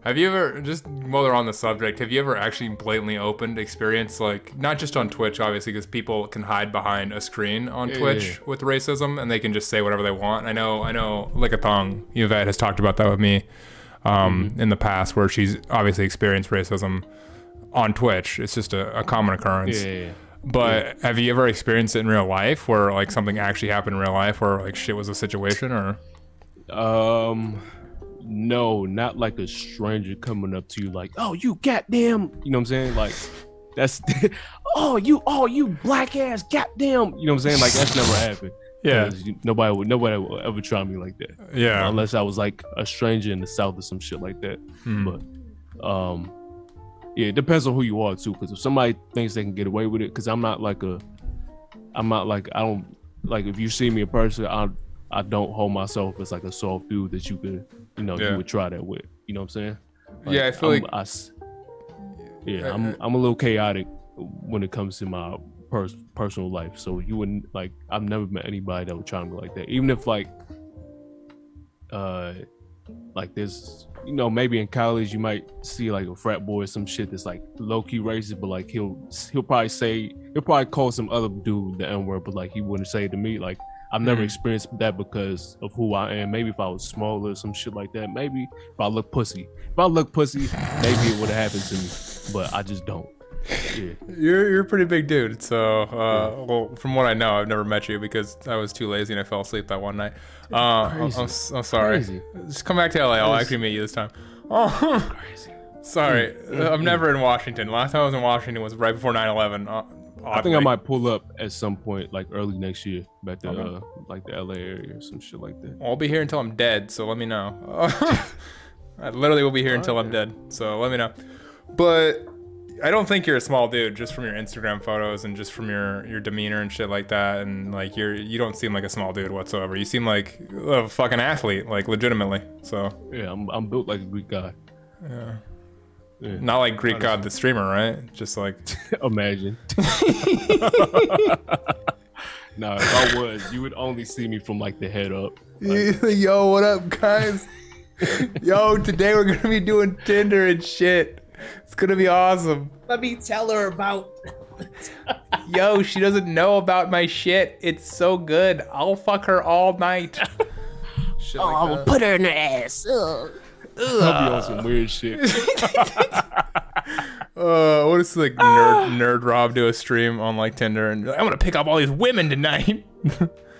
Have you ever, just while they're on the subject, have you ever actually blatantly opened experience, like, not just on Twitch, obviously, because people can hide behind a screen on Twitch with racism, and they can just say whatever they want. I know, Lickathong, Yvette has talked about that with me in the past, where she's obviously experienced racism on Twitch. It's just a common occurrence. But have you ever experienced it in real life, where, like, something actually happened in real life, where, like, shit was a situation, or? No, not like a stranger coming up to you like, oh, you goddamn, you know what I'm saying? Like, that's, oh, you black ass goddamn, you know what I'm saying? Like, that's never happened. Yeah. Nobody will ever try me like that. Yeah. Unless I was like a stranger in the South or some shit like that. But, yeah, it depends on who you are too. Because if somebody thinks they can get away with it, because I don't like, if you see me in person, I don't hold myself as like a soft dude that you could, you would try that with. You know what I'm saying? Like, Yeah, I feel I'm a little chaotic when it comes to my personal life. So you wouldn't like. I've never met anybody that would try me like that. Even if like this, maybe in college you might see like a frat boy or some shit that's like low key racist, but like he'll probably call some other dude the N-word, but like he wouldn't say it to me. Like, I've never experienced that because of who I am. Maybe if I was smaller or some shit like that. Maybe if I look pussy. Maybe it would have happened to me. But I just don't. Yeah. You're a pretty big dude. So, well, from what I know, I've never met you because I was too lazy and I fell asleep that one night. I'm sorry. Crazy. Just come back to LA. I'll actually meet you this time. Oh, Crazy. sorry. I'm never in Washington. Last time I was in Washington was right before 9/11. I think I might pull up at some point, like early next year, back to like the LA area or some shit like that. I'll be here until I'm dead, so let me know. I literally will be here until I'm dead, so let me know. But I don't think you're a small dude, just from your Instagram photos and just from your demeanor and shit like that. And like you don't seem like a small dude whatsoever. You seem like a fucking athlete, like legitimately. So yeah, I'm built like a Greek god. Yeah. Yeah. Not like Greek God the streamer, right? Just like imagine. No, if I was, you would only see me from like the head up. Like, yo, what up, guys? Yo, today we're gonna be doing Tinder and shit. It's gonna be awesome. Let me tell her about. Yo, she doesn't know about my shit. It's so good. I'll fuck her all night. Shit like I will that. put her in her ass. Ugh. I'll be on some weird shit. What is like nerd Rob do a stream on like Tinder and I'm gonna pick up all these women tonight.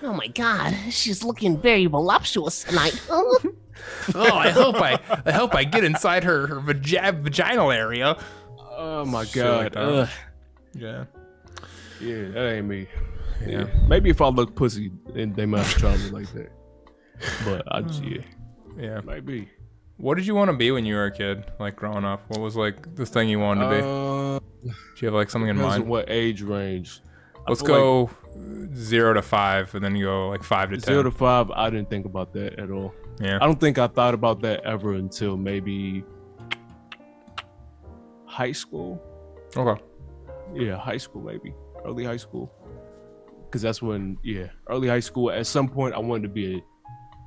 Oh my god, she's looking very voluptuous tonight. Oh, I hope I get inside her vaginal area. Oh my Shit like god. that. Yeah. Yeah, that ain't me. Yeah. Maybe if I look pussy, then they might try me like that. But Yeah. maybe. What did you want to be when you were a kid, like growing up? What was like the thing you wanted to be? Do you have like something in Depends mind? on what age range. Let's go 0 to 5, and then you go like 5 to 10. 0 to 5, I didn't think about that at all. Yeah. I don't think I thought about that ever until maybe high school. Okay. Yeah, high school maybe. Early high school. Because that's when, early high school. At some point, I wanted to be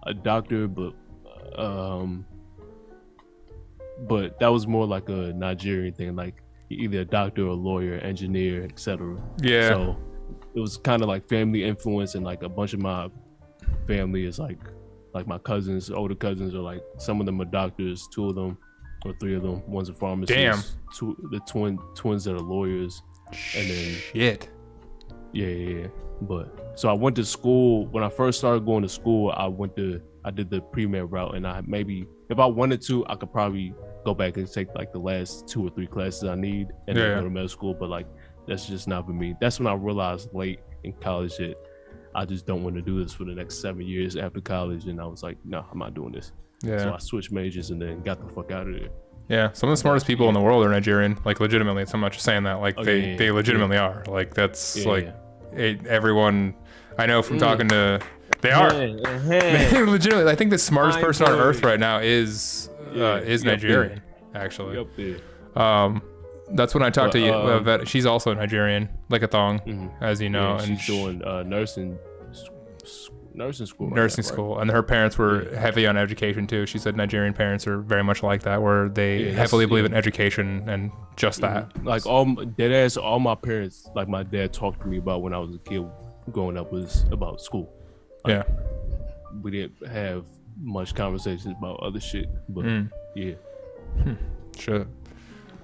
a doctor, but that was more like a Nigerian thing, like either a doctor or a lawyer, engineer, etc. Yeah. So it was kind of like family influence, and like a bunch of my family is like my cousins, older cousins, are like, some of them are doctors, 2 of them or 3 of them. One's a pharmacist. Damn. The twins that are lawyers, and then Shit. yeah. But so I went to school. When I first started going to school, I did the pre-med route, and if I wanted to, I could probably go back and take like the last 2 or 3 classes I need and then go to med school. But like, that's just not for me. That's when I realized late in college that I just don't want to do this for the next 7 years after college. And I was like, no, I'm not doing this. Yeah. So I switched majors and then got the fuck out of there. Yeah. Some of the smartest people in the world are Nigerian. Like legitimately, it's not much saying that. Like they legitimately are. Like that's everyone I know from talking to They are. Legitimately, I think the smartest person on Earth right now is Nigerian, actually. Up there. That's when I talked to you. She's also Nigerian, like a thong, as you know. Yeah, and she's doing nursing school. Nursing school, and her parents were heavy on education too. She said Nigerian parents are very much like that, where they heavily believe in education and just that. Like all my parents, like my dad talked to me about when I was a kid growing up was about school. Like, we didn't have much conversations about other shit, but Sure.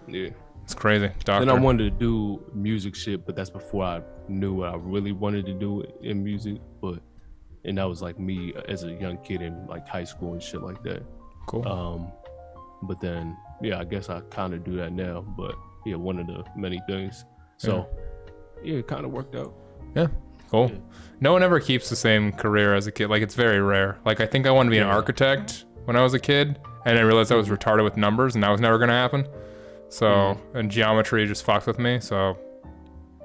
Yeah. It's crazy. Doctor. Then I wanted to do music shit, but that's before I knew what I really wanted to do in music. And that was like me as a young kid in like high school and shit like that. Cool. But then I guess I kind of do that now. But one of the many things. So it kind of worked out. Yeah. Cool. Yeah. No one ever keeps the same career as a kid. Like, it's very rare. Like, I think I wanted to be an architect when I was a kid, and I realized I was retarded with numbers, and that was never gonna happen. So, and geometry just fucked with me, so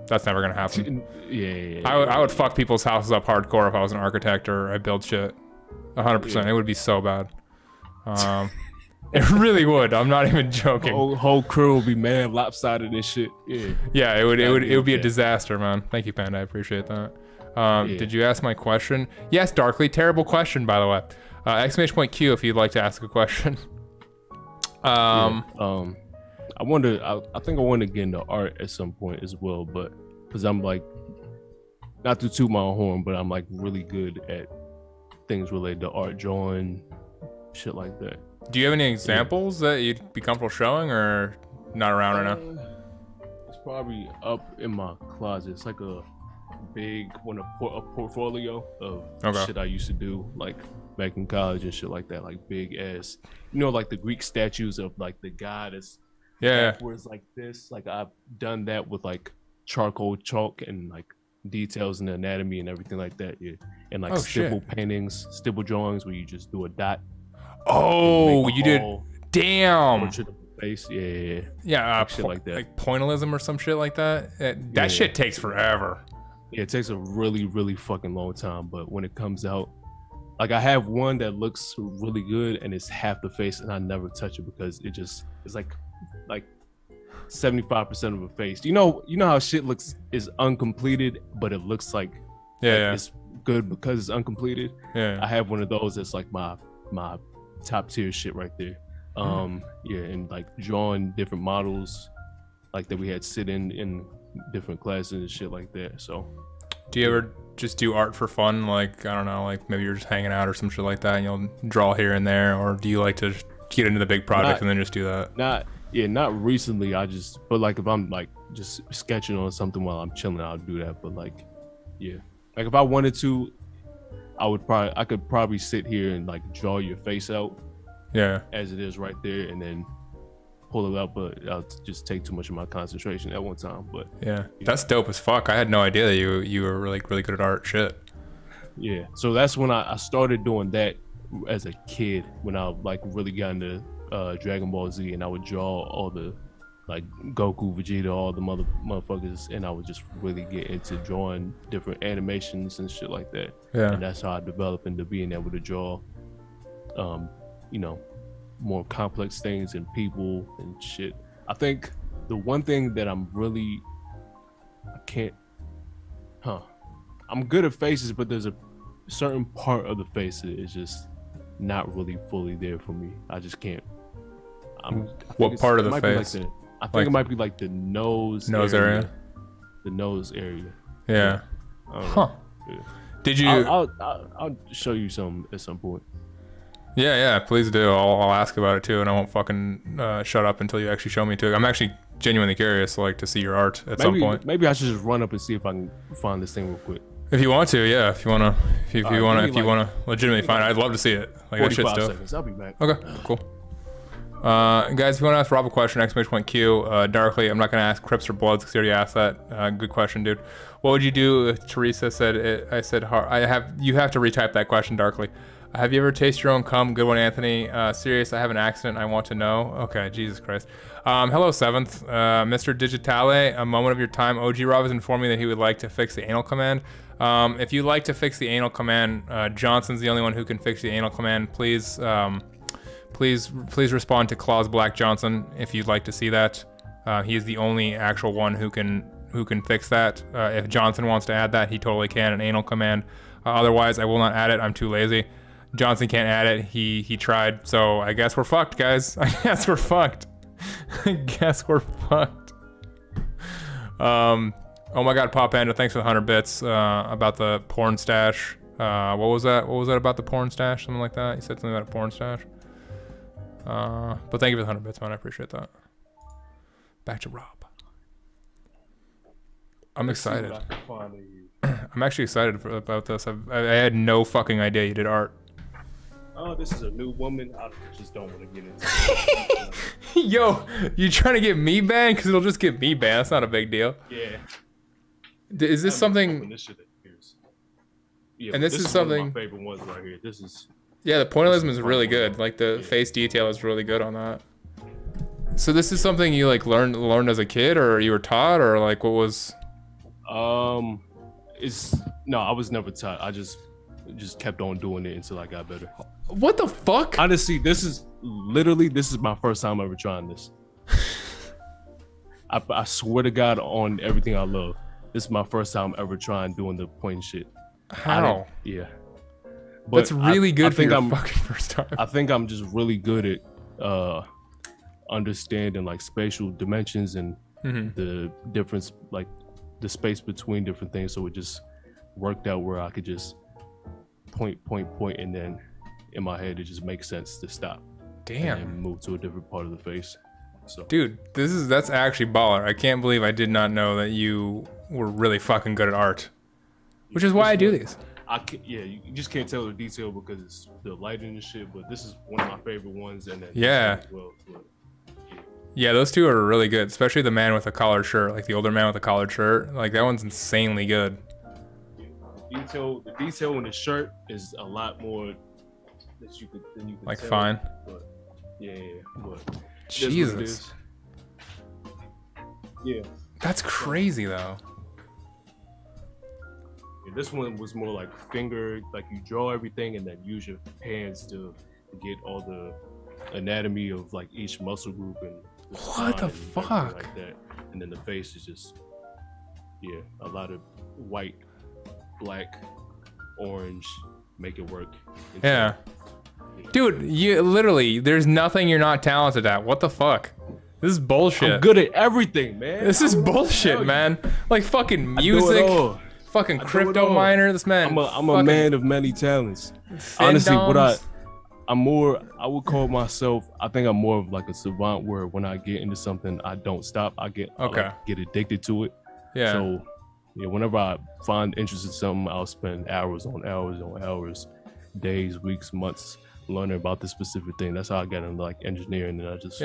that's never gonna happen. I would fuck people's houses up hardcore if I was an architect or I build shit. 100%. It would be so bad. It really would. I'm not even joking. Whole crew would be mad lopsided and shit. Yeah, it would be a disaster, man. Thank you, Panda. I appreciate that. Did you ask my question? Yes, Darkly. Terrible question, by the way. Exclamation point Q if you'd like to ask a question. I think I want to get into art at some point as well, but because I'm like, not to toot my own horn, but I'm like really good at things related to art, drawing, shit like that. Do you have any examples that you'd be comfortable showing, or not around right now? It's probably up in my closet. It's like a big a portfolio of shit I used to do, like back in college and shit like that, like big ass, like the Greek statues of like the god is backwards like this. Like I've done that with like charcoal chalk and like details in the anatomy and everything like that. And like stipple paintings, stipple drawings where you just do a dot. Oh, you did. Damn. Face. Shit like that, like pointillism or some shit like that. That shit takes forever. It takes a really, really fucking long time, but when it comes out, like I have one that looks really good and it's half the face, and I never touch it because it's like 75% of a face. You know how shit is uncompleted, but it looks like it's good because it's uncompleted. I have one of those that's like my top tier shit right there. And like drawing different models like that we had sit in different classes and shit like that. So do you ever just do art for fun? Like, I don't know, like maybe you're just hanging out or some shit like that and you'll draw here and there, or do you like to get into the big project and then just do that? Not recently. But like if I'm like just sketching on something while I'm chilling, I'll do that. But like if I wanted to, I could probably sit here and like draw your face out as it is right there and then pull it up, but I'll just take too much of my concentration at one time. But that's dope as fuck. I had no idea that you were really good at art. Shit. So that's when I started doing that as a kid, when I like really got into Dragon Ball Z, and I would draw all the like Goku, Vegeta, all the motherfuckers, and I would just really get into drawing different animations and shit like that. And that's how I developed into being able to draw more complex things and people and shit. I think the one thing that I'm good at faces, but there's a certain part of the face that is just not really fully there for me. I just can't. What part of the face? I think it might be like the nose area. The nose area. Yeah. Did you? I'll show you some at some point. Yeah, please do. I'll ask about it too, and I won't fucking shut up until you actually show me to. I'm actually genuinely curious, like, to see your art at some point. Maybe I should just run up and see if I can find this thing real quick. If you want to, yeah. If you wanna legitimately find it, I'd love to see it. Like, 45 that shit's seconds. I'll be back. Okay, cool. Guys, if you want to ask Rob a question, exclamation point Q. Darkly, I'm not gonna ask Crips or Bloods because he already asked that. Good question, dude. What would you do if Teresa said it? I said you have to retype that question, Darkly. Have you ever tasted your own cum? Good one, Anthony. Serious, I have an accident. I want to know. Okay, Jesus Christ. Hello, 7th. Mr. Digitale, a moment of your time. OG Rob has informed me that he would like to fix the anal command. If you'd like to fix the anal command, Johnson's the only one who can fix the anal command. Please respond to Claus Black Johnson if you'd like to see that. He is the only actual one who can fix that. If Johnson wants to add that, he totally can, an anal command. Otherwise, I will not add it. I'm too lazy. Johnson can't add it. He tried. So I guess we're fucked, guys. I guess we're fucked. I guess we're fucked. Oh my God, Pop Panda, thanks for the 100 bits. About the porn stash. What was that? What was that about the porn stash? Something like that. You said something about a porn stash. But thank you for the 100 bits, man. I appreciate that. Back to Rob. I'm excited. I'm actually excited about this. I had no fucking idea you did art. Oh, this is a new woman. I just don't want to get into it. Yo, you trying to get me banned? Because it'll just get me banned. That's not a big deal. Yeah. Is this something? Yeah, and this is something. One of my favorite ones right here. This is. Yeah, the pointillism is really good. Like the face detail is really good on that. So this is something you like learned as a kid, or you were taught, or like what was? No, I was never taught. I just kept on doing it until I got better. What the fuck? Honestly, this is my first time ever trying this. I swear to God on everything I love. This is my first time ever trying doing the point shit. How? Yeah. But that's really good for your fucking first time. I think I'm just really good at understanding like spatial dimensions and the difference, like the space between different things. So it just worked out where I could just point, and then in my head it just makes sense to stop. Damn. And move to a different part of the face. So, dude, that's actually baller. I can't believe I did not know that you were really fucking good at art. Which is why I do these. You just can't tell the detail because it's the lighting and shit, but this is one of my favorite ones. And then yeah. Well, yeah, those two are really good, especially the man with a collared shirt, like the older man with a collared shirt. Like that one's insanely good. The detail in the shirt is a lot more than you could like tell, fine. But but Jesus. Yeah. That's crazy though. Yeah, this one was more like finger, like you draw everything and then use your hands to get all the anatomy of like each muscle group and what the fuck like that. And then the face is just a lot of white, black, orange, make it work. Yeah. Dude, you literally, there's nothing you're not talented at. What the fuck? This is bullshit. I'm good at everything, man. This is bullshit, man. Like fucking music, fucking crypto miner. This man. I'm a man of many talents. Honestly, I would call myself. I think I'm more of like a savant, where when I get into something, I don't stop. I get addicted to it. Yeah. So whenever I find interest in something, I'll spend hours on hours, days, weeks, months learning about this specific thing. That's how I got into like engineering, and I just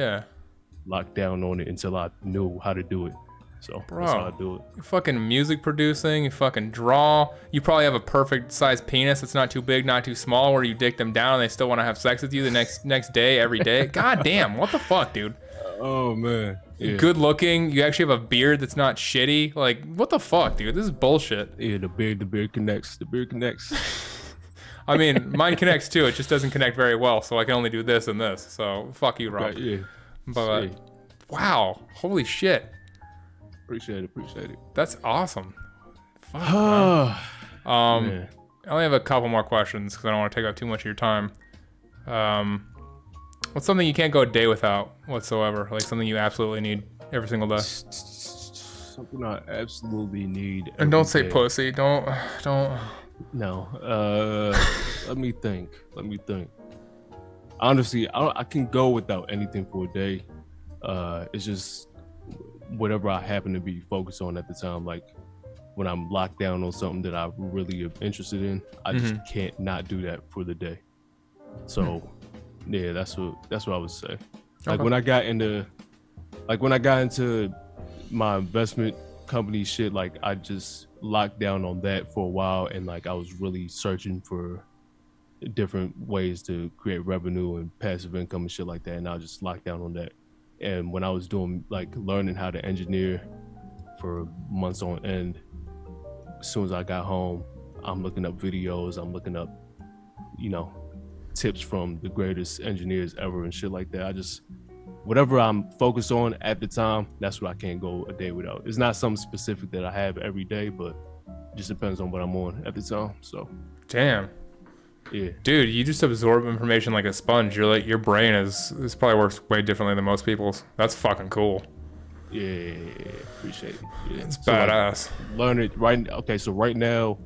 locked down on it until I knew how to do it. So that's how I do it. You fucking music producing, you fucking draw. You probably have a perfect sized penis. It's not too big, not too small, where you dick them down and they still want to have sex with you the next day, every day. God damn, what the fuck, dude? Oh man. Yeah. Good looking. You actually have a beard that's not shitty. Like, what the fuck, dude? This is bullshit. Yeah, the beard connects. The beard connects. I mean, mine connects too. It just doesn't connect very well, so I can only do this and this. So fuck you, Rob. Yeah. But wow, holy shit. Appreciate it. That's awesome. Fuck, man. I only have a couple more questions because I don't want to take up too much of your time. What's something you can't go a day without whatsoever? Like something you absolutely need every single day. Something I absolutely need. And don't say pussy. Don't. No. Let me think. Honestly, I can go without anything for a day. It's just whatever I happen to be focused on at the time. Like when I'm locked down on something that I really am interested in, I just can't not do that for the day. So yeah, that's what I would say. Like when I got into my investment company shit, like I just locked down on that for a while, and like I was really searching for different ways to create revenue and passive income and shit like that, and I just locked down on that. And when I was doing like learning how to engineer for months on end, as soon as I got home, I'm looking up videos, I'm looking up, you know, tips from the greatest engineers ever and shit like that. I just, whatever I'm focused on at the time, that's what I can't go a day without. It's not something specific that I have every day, but it just depends on what I'm on at the time. So Damn. yeah. Dude, you just absorb information like a sponge. You're like, your brain is probably works way differently than most people's. That's fucking cool. Yeah, appreciate it. Yeah. It's So, like, badass. learn it right. Okay, so right now,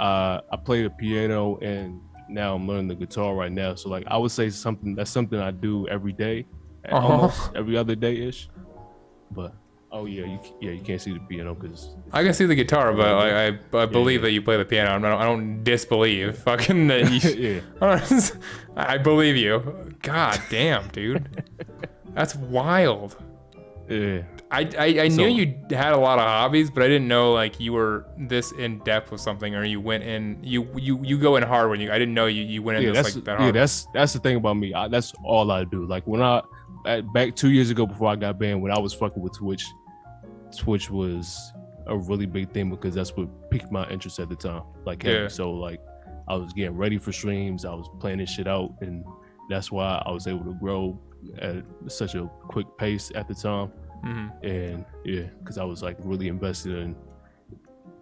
I play the piano and now I'm learning the guitar right now. So like, I would say something I do every day, almost every other day ish. But oh yeah, you can't see the piano because I can see the guitar, but like, I believe that you play the piano. I don't disbelieve fucking that you. yeah. I believe you. God damn, dude. That's wild. Yeah. I knew you had a lot of hobbies, but I didn't know like you were this in depth with something, or you went in you go in hard when you. I didn't know you went in this like that hard. Yeah, that's the thing about me. That's all I do. Like when back 2 years ago before I got banned, when I was fucking with Twitch was a really big thing because that's what piqued my interest at the time. Like heavy. Yeah. So like I was getting ready for streams, I was planning shit out, and that's why I was able to grow at such a quick pace at the time. Mm-hmm. And yeah, because I was like really invested in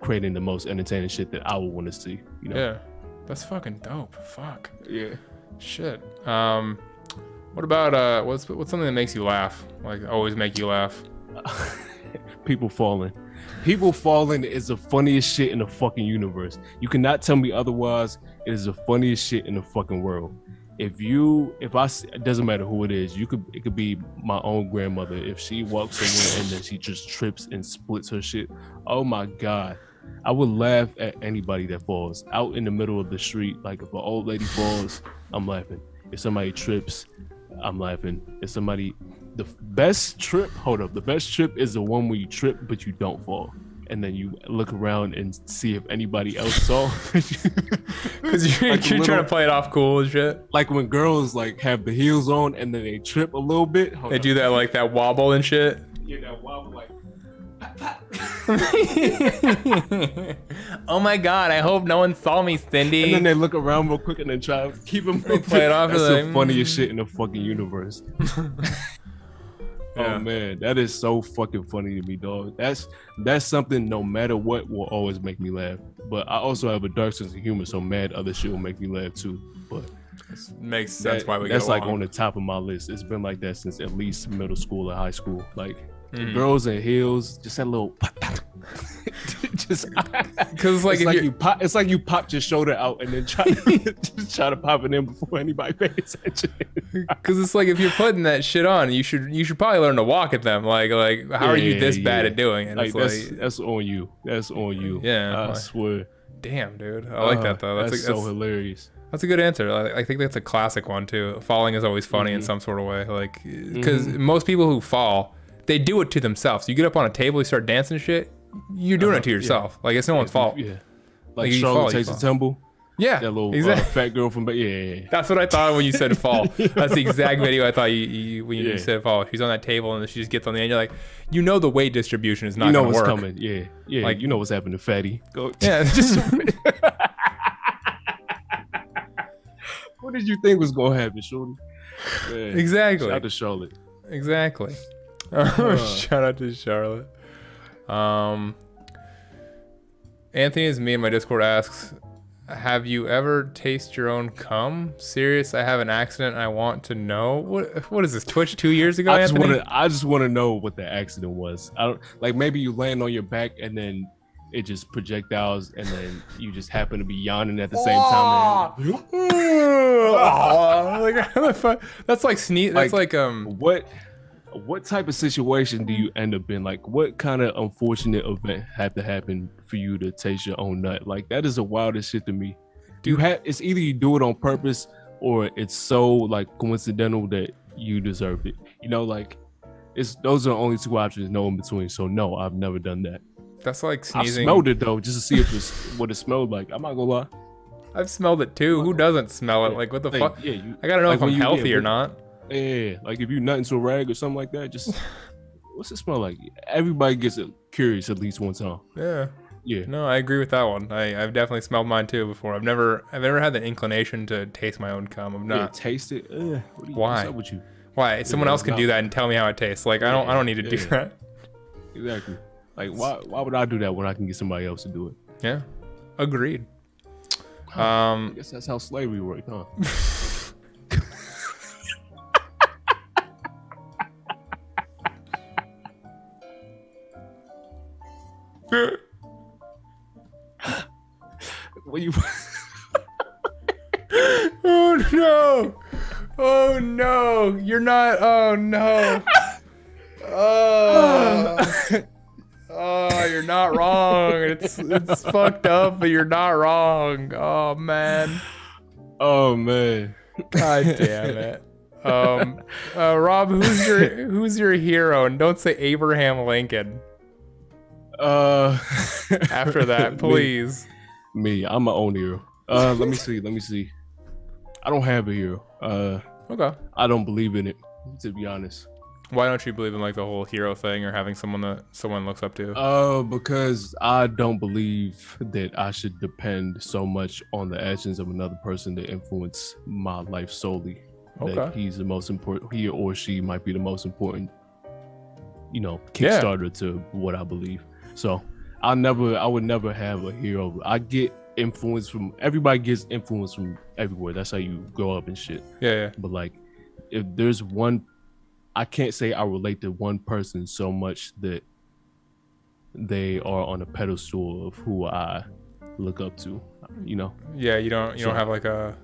creating the most entertaining shit that I would want to see, you know? Yeah, that's fucking dope. Fuck. Yeah. Shit. What about what's something that makes you laugh? Like always make you laugh? People falling. People falling is the funniest shit in the fucking universe. You cannot tell me otherwise. It is the funniest shit in the fucking world. It doesn't matter who it is. It could be my own grandmother. If she walks somewhere and then she just trips and splits her shit, oh my God. I would laugh at anybody that falls out in the middle of the street. Like if an old lady falls, I'm laughing. If somebody trips, I'm laughing. If the best trip is the one where you trip but you don't fall, and then you look around and see if anybody else saw. Because you're trying to play it off cool and shit. Like when girls like have the heels on and then they trip a little bit. They do that like that wobble and shit. Yeah, that wobble like. Oh my God! I hope no one saw me, Cindy. And then they look around real quick and then try to keep them play it off. That's like, the funniest shit in the fucking universe. Yeah. Oh man, that is so fucking funny to me, dog. That's something no matter what will always make me laugh. But I also have a dark sense of humor, so mad other shit will make me laugh too. But this makes sense why we that's get like along. on the top of my list. It's been like that since at least middle school or high school. Like girls in heels, just that little just because like it's like you popped your shoulder out and then try to pop it in before anybody pays attention. Because it's like if you're putting that shit on, you should probably learn to walk at them. Like how are you this bad at doing it? Like, it's that's on you. That's on you. Yeah, I swear. Damn, dude, I like that though. That's so hilarious. That's a good answer. I think that's a classic one too. Falling is always funny in some sort of way. Like because most people who fall, they do it to themselves. You get up on a table, you start dancing and shit. You're doing it to yourself. Like it's no one's fault. Yeah. Like you Charlotte fall, Takes you a fall. Tumble. Yeah, That little exactly. fat girl from yeah. That's what I thought when you said fall. That's the exact video I thought when you said fall. She's on that table and she just gets on the end. You're like, the weight distribution is not You know going to what's work. coming. Yeah. Yeah. Like- Like you know what's happening, fatty. Go. Yeah, just What did you think was gonna happen, Shorty? Man. exactly. Shout out to Charlotte. Exactly. Shout out to Charlotte. Anthony is me in my Discord asks, have you ever tasted your own cum? Serious? I have an accident. I want to know. What is this? Twitch 2 years ago, Anthony? I just want to know what the accident was. I don't like maybe you land on your back and then it just projectiles and then you just happen to be yawning at the same time. Like, how the fuck? That's like sneeze. That's like What type of situation do you end up in? Like, what kind of unfortunate event had to happen for you to taste your own nut? Like, that is the wildest shit to me. It's either you do it on purpose or it's so like coincidental that you deserve it. You know, like those are the only two options, no in between. So no, I've never done that. That's like I sneezing. smelled it though, just to see what it smelled like. I'm not gonna lie. I've smelled it too. Who doesn't smell it? Like, what the fuck? Yeah, I gotta know like if I'm when you- healthy yeah, or not. Yeah, like if you nut into a rag or something like that, just what's it smell like? Everybody gets curious at least one time. Yeah. Yeah. No, I agree with that one. I've definitely smelled mine too before. I've never had the inclination to taste my own cum. I'm Yeah, not. taste it. Why? What's up with you? Why? Someone else can do that and tell me how it tastes. Like I don't need to do that. Exactly. Like why would I do that when I can get somebody else to do it? Yeah. Agreed. I guess that's how slavery worked, huh? What you? Oh no! Oh no! You're not. Oh no! Oh. Oh, you're not wrong. It's fucked up, but you're not wrong. Oh man. Oh man. God damn it. Rob, who's your hero? And don't say Abraham Lincoln. After that, please. Me, I'm my own hero. Let me see. I don't have a hero. Okay. I don't believe in it, to be honest. Why don't you believe in like the whole hero thing or having someone that someone looks up to? Because I don't believe that I should depend so much on the actions of another person to influence my life solely. Okay. That he's the most important, he or she might be the most important, kickstarter to what I believe. So I would never have a hero. I get influence from, everybody gets influence from everywhere. That's how you grow up and shit. Yeah. But like, if there's one, I can't say I relate to one person so much that they are on a pedestal of who I look up to, Yeah, you don't have like a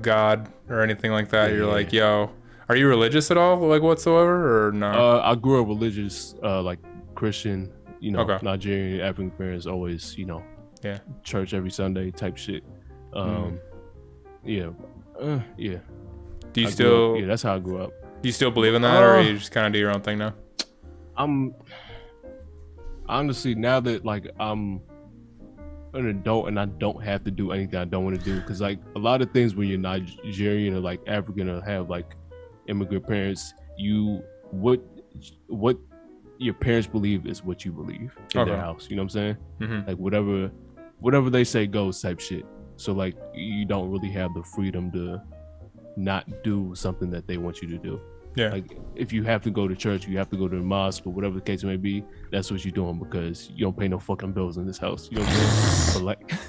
god or anything like that. You're like, yo, are you religious at all, like whatsoever, or no? I grew up religious, like Christian, Okay. Nigerian, African parents, always, Yeah. church every Sunday type shit. Yeah. Do you still? Yeah, that's how I grew up. Do you still believe in that, or you just kind of do your own thing now? I'm honestly, now that like I'm an adult and I don't have to do anything I don't want to do, because like a lot of things when you're Nigerian or like African or have like immigrant parents, what your parents believe is what you believe in their house. You know what I'm saying? Mm-hmm. Like whatever they say goes type shit. So like you don't really have the freedom to not do something that they want you to do. Yeah. Like if you have to go to church, you have to go to the mosque or whatever the case may be, that's what you're doing because you don't pay no fucking bills in this house. You know what I'm saying?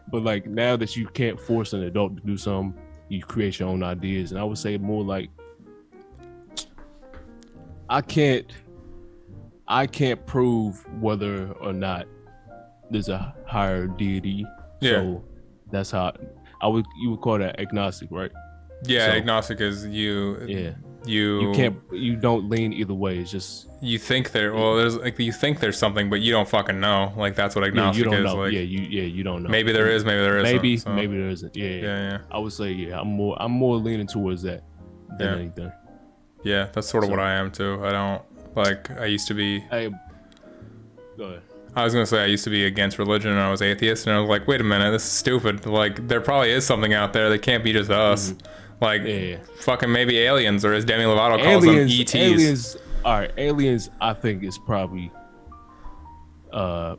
but like now that you can't force an adult to do something, you create your own ideas. And I would say more like I can't prove whether or not there's a higher deity. Yeah. So that's how you would call that agnostic, right? Yeah, So, agnostic is you. Yeah. You don't lean either way. It's just you think you think there's something, but you don't fucking know. Like that's what agnostic you don't is. know. Like you don't know. maybe there is, maybe there isn't. Maybe there isn't. Yeah. I would say I'm more leaning towards that than anything. Yeah, that's sort of what I am too. I don't I used to be. Hey, go ahead. I was gonna say I used to be against religion and I was atheist, and I was like, wait a minute, this is stupid. Like there probably is something out there that can't be just us. Fucking maybe aliens, or as Demi Lovato calls them, ETs. Aliens. I think is probably. I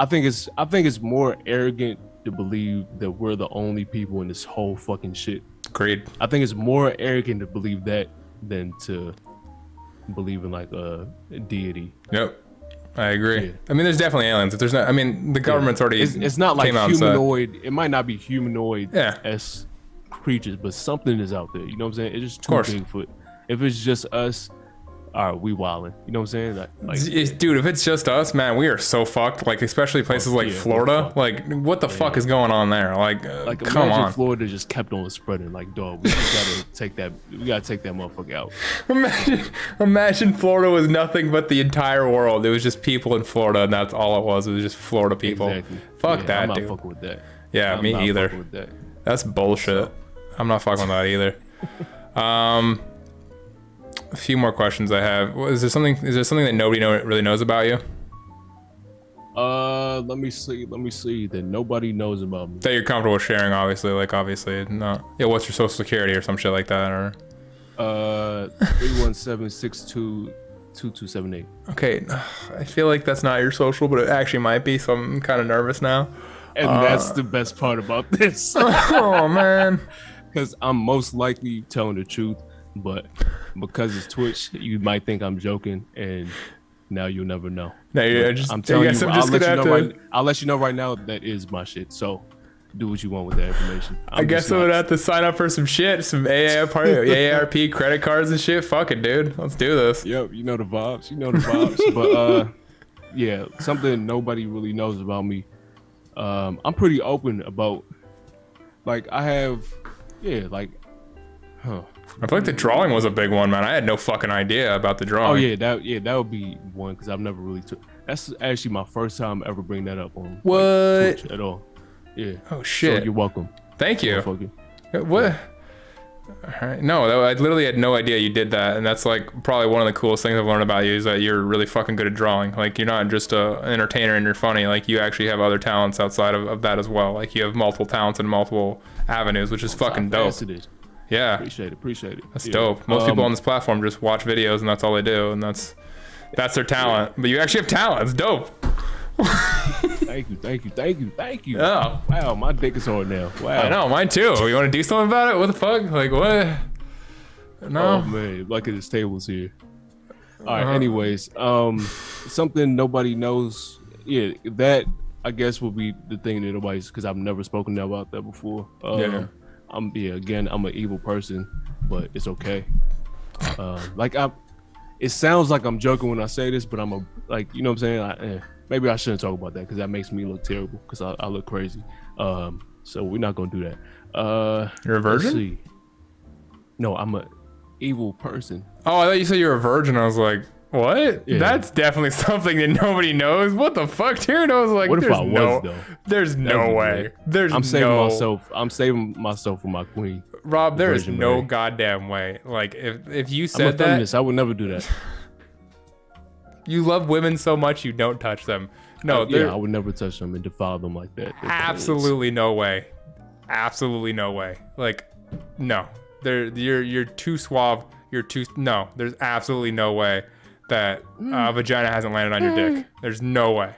think it's more arrogant to believe that we're the only people in this whole fucking shit. Agreed. I think it's more arrogant to believe that than to believe in like a deity. Yep. I agree. Yeah. I mean, there's definitely aliens. If there's not, I mean, the government's already. It's not like came out humanoid. It might not be humanoid Yeah. as creatures, but something is out there. You know what I'm saying? It's just too course. Bigfoot. If it's just us, all right, we wildin'. You know what I'm saying? Dude, if it's just us, man, we are so fucked. Like, especially places like Florida. Like, what the fuck is going on there? Like come imagine on. Florida just kept on spreading. Like, dog, we gotta take that. We gotta take that motherfucker out. Imagine Florida was nothing but the entire world. It was just people in Florida, and that's all it was. It was just Florida people. Exactly. Fuck Yeah, that, I'm not dude. fucking with that. Yeah, I'm me not either. fucking with that. That's bullshit. I'm not fucking with that either. A few more questions I have. Is there something that nobody really knows about you? Let me see that nobody knows about me. That you're comfortable sharing, obviously. Like, obviously, no. Yeah, what's your social security or some shit like that, or? 317-622-2278. Okay, I feel like that's not your social, but it actually might be, so I'm kind of nervous now. And that's the best part about this. Oh, man. Because I'm most likely telling the truth, but because it's Twitch, you might think I'm joking, and now you'll never know. No, I'm telling you, I'll let you know right now that is my shit. So do what you want with that information. I guess I would have to sign up for some shit, some AARP credit cards and shit. Fuck it, dude. Let's do this. Yep, you know the vibes. But yeah, something nobody really knows about me. I'm pretty open about, like, I have, I feel like the drawing was a big one, man. I had no fucking idea about the drawing. Oh that would be one, because I've never really that's actually my first time ever bring that up on what Twitch at all. Yeah. Oh shit. So you're welcome. Thank you. What? All right. No, I literally had no idea you did that, and that's like probably one of the coolest things I've learned about you is that you're really fucking good at drawing. Like, you're not just an entertainer and you're funny. Like, you actually have other talents outside of that as well. Like, you have multiple talents in multiple avenues, which is fucking dope. Yeah. Appreciate it. That's dope. Most people on this platform just watch videos and that's all they do, and that's their talent. But you actually have talent. It's dope. Thank you. Oh. Wow, my dick is hard now. Wow. I know, mine too. You want to do something about it? What the fuck? Like, what? No. Oh man, lucky this table's here. All right. Anyways, something nobody knows. Yeah, that I guess will be the thing that nobody's, because I've never spoken about that before. I'm an evil person, but it's okay. It sounds like I'm joking when I say this, but you know what I'm saying? Maybe I shouldn't talk about that because that makes me look terrible because I look crazy. So we're not gonna do that. You're a virgin? Let's see. No, I'm a evil person. Oh, I thought you said you were a virgin. I was like, what? Yeah. That's definitely something that nobody knows. What the fuck, dude? I was like, what if I was though? There's no way. I'm saving myself for my queen. Rob, there is no goddamn way. Like, if you said I'm a feminist, I would never do that. You love women so much you don't touch them. No, I would never touch them and defile them like that. Absolutely no way. Absolutely no way. Like, no. You're too suave. No. There's absolutely no way that vagina hasn't landed on your dick. There's no way.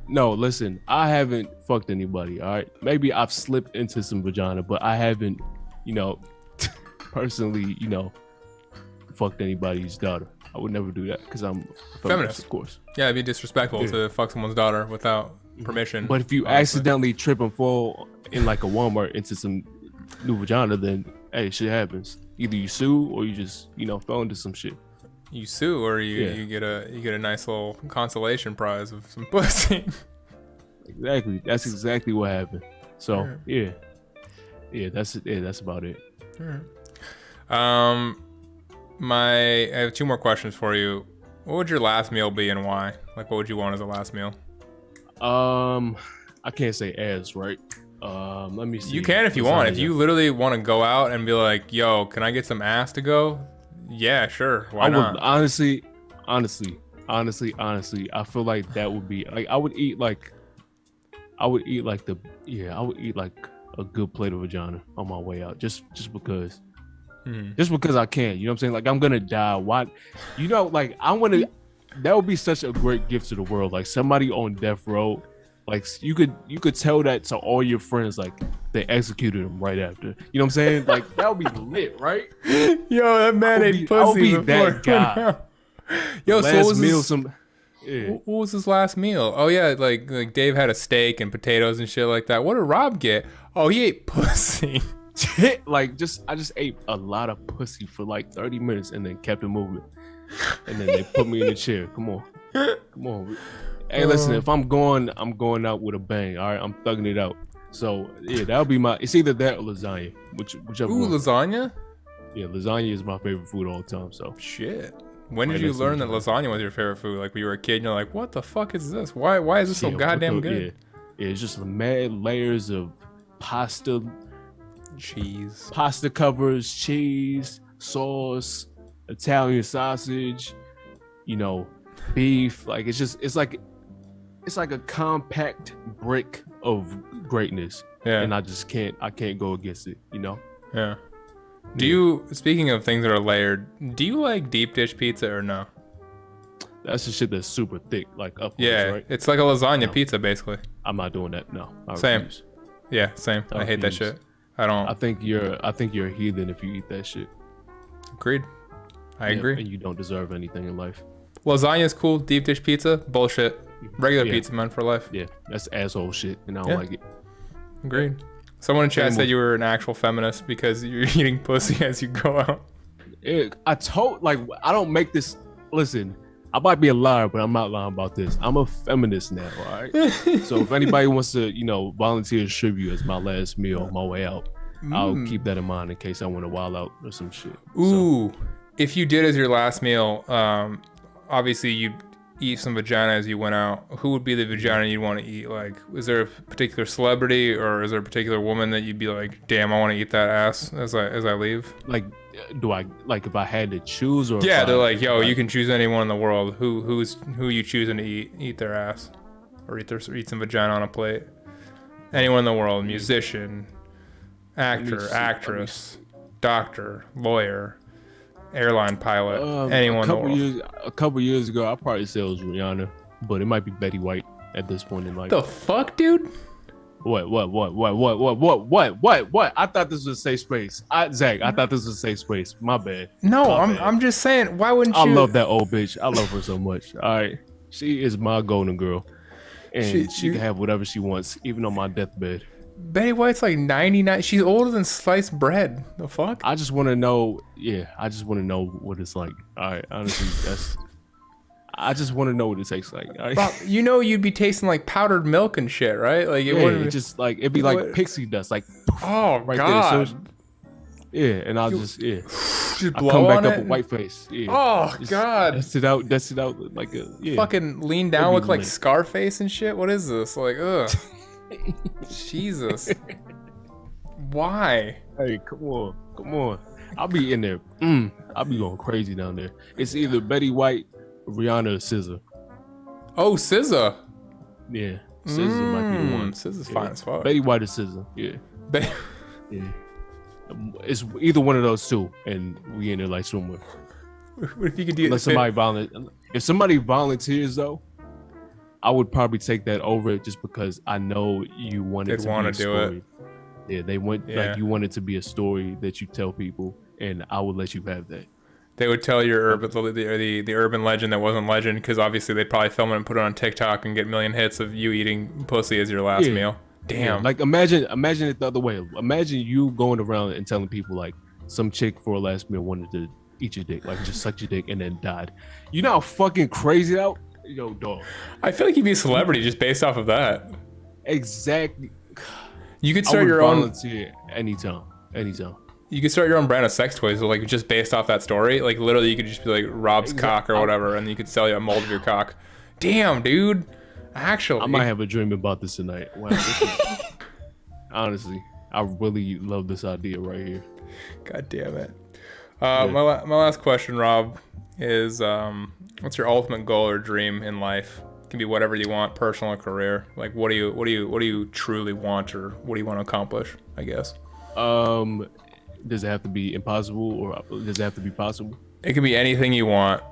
No, listen. I haven't fucked anybody. All right, maybe I've slipped into some vagina, but I haven't, personally, fucked anybody's daughter. I would never do that because I'm a feminist, of course. Yeah, it'd be disrespectful to fuck someone's daughter without permission. But if you accidentally trip and fall in like a Walmart into some new vagina, then hey, shit happens. Either you sue or you just fell into some shit. You sue or you get a nice little consolation prize of some pussy. Exactly. That's exactly what happened. So yeah, that's it. Yeah, that's about it. All right. I have two more questions for you. What would your last meal be and why? Like, what would you want as a last meal? I can't say as, right? Let me see. You can if you want. If you literally want to go out and be like, yo, can I get some ass to go? Yeah, sure. Why not? Honestly, I feel like that would be like I would eat like a good plate of vagina on my way out just because. Just because I can, you know what I'm saying? Like, I'm gonna die. Why? Like, that would be such a great gift to the world. Like, somebody on death row, like, you could tell that to all your friends, like, they executed him right after. You know what I'm saying? Like, that would be lit, right? Yo, that man ate pussy. I'll be that guy. Yo, last so what was meal, what was his last meal? Oh yeah, like Dave had a steak and potatoes and shit like that. What did Rob get? Oh, he ate pussy. I just ate a lot of pussy for like 30 minutes and then kept it moving. And then they put me in the chair. Come on. Hey, listen, if I'm going out with a bang. All right, I'm thugging it out. So yeah, that'll be it's either that or lasagna, whichever. Ooh, one. Lasagna? Yeah, lasagna is my favorite food all the time. So shit. When did you learn that lasagna was your favorite food? Like, when you were a kid, and you're like, what the fuck is this? Why is this so goddamn good? Yeah, it's just mad layers of pasta. Cheese, pasta covers, cheese, sauce, Italian sausage, beef. Like, it's it's like a compact brick of greatness. Yeah. And I can't go against it, you know? Yeah. Do you, speaking of things that are layered, do you like deep dish pizza or no? That's the shit that's super thick, like upwards, Yeah, right? it's like a lasagna No. pizza, basically. I'm not doing that. No. I Same. refuse. Yeah, same. I hate that refuse. shit. I don't. I think you're a heathen if you eat that shit. Agreed. I Yeah, agree. And you don't deserve anything in life. Lasagna's cool. Deep dish pizza, bullshit. Regular Yeah. pizza, man, for life. Yeah, that's asshole shit, and I don't Yeah. like it. Agreed. Someone in chat Same said with- you were an actual feminist because you're eating pussy as you go out. I don't make this. Listen, I might be a liar, but I'm not lying about this. I'm a feminist now, all right? So if anybody wants to, volunteer tribute as my last meal on my way out, I'll keep that in mind in case I want to wild out or some shit. Ooh, if you did as your last meal, obviously you'd eat some vagina as you went out. Who would be the vagina you'd want to eat? Like, is there a particular celebrity or is there a particular woman that you'd be like, damn, I want to eat that ass as I leave? Like, if I had to choose, or Yeah, if they're like, yo, you can choose anyone in the world. Who you choosing to eat their ass, or eat some vagina on a plate? Anyone in the world, musician, actor, actress, doctor, lawyer, airline pilot, anyone in the world. A couple years ago, I probably said it was Rihanna, but it might be Betty White at this point in life. The fuck, dude? What? I thought this was a safe space. Zach, I thought this was a safe space. My bad. No, My bad. I'm just saying. Why wouldn't you? I love that old bitch. I love her so much. All right, she is my golden girl, and she can have whatever she wants, even on my deathbed. Betty White's like 99. She's older than sliced bread. The fuck? I just want to know. Yeah, I just want to know what it's like. All right, honestly, I just want to know what it tastes like. All right? Rob, you'd be tasting like powdered milk and shit, right? Like it Yeah, wouldn't. just like it'd be like pixie dust, like Oh right god. there. So yeah, and I'll just Just I blow come back on up it. with white face. Yeah. Oh Just god. Dust it out like a Fucking lean down, That'd look be like lit. Scarface and shit. What is this? Like, ugh. Jesus. Why? Hey, come on. I'll be in there. I'll be going crazy down there. It's either Betty White, Rihanna, or SZA. Oh, SZA. Yeah, SZA might be the one. SZA's Yeah. fine as fuck. Betty White or SZA. Yeah, Betty- yeah. It's either one of those two, and we in there like somewhere. What if you could do Unless if somebody volunteers though, I would probably take that over it just because I know you want it They'd to wanna be a do it. story. Yeah, they want Yeah. like you want it to be a story that you tell people, and I would let you have that. They would tell your the urban legend that wasn't legend because obviously they'd probably film it and put it on TikTok and get a million hits of you eating pussy as your last Yeah. meal. Damn. Like imagine it the other way. Imagine you going around and telling people like some chick for a last meal wanted to eat your dick, like just sucked your dick and then died. You know how fucking crazy that? Yo, dog. I feel like you'd be a celebrity just based off of that. Exactly. You could I start would your own. volunteer anytime. You could start your own brand of sex toys, like just based off that story. Like literally, you could just be like Rob's cock or whatever, and you could sell you a mold of your cock. Damn, dude. Actually, I might have a dream about this tonight. Wow, honestly, I really love this idea right here. God damn it. My last question, Rob, is what's your ultimate goal or dream in life? It can be whatever you want, personal or career. Like, what do you truly want, or what do you want to accomplish? I guess. Does it have to be impossible, or does it have to be possible? It can be anything you want.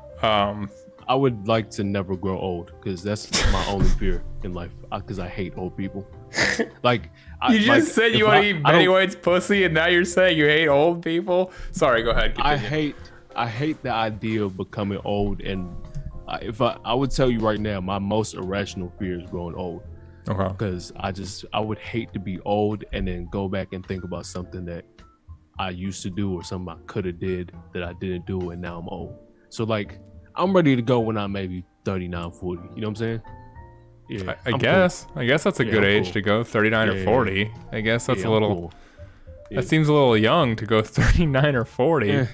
I would like to never grow old because that's my only fear in life. Because I hate old people. Like You just said you want to eat Betty White's pussy, and now you're saying you hate old people. Sorry, go ahead. Continue. I hate the idea of becoming old, and I would tell you right now, my most irrational fear is growing old. Okay. Because I would hate to be old and then go back and think about something that I used to do or something I could have did that I didn't do, and now I'm old. So like, I'm ready to go when I'm maybe 39, 40. You know what I'm saying? Yeah, I I'm guess. cool. I guess that's a good I'm age cool. to go. 39 or 40. I guess that's Yeah, a I'm little. cool. That seems a little young to go 39 or 40. Yeah,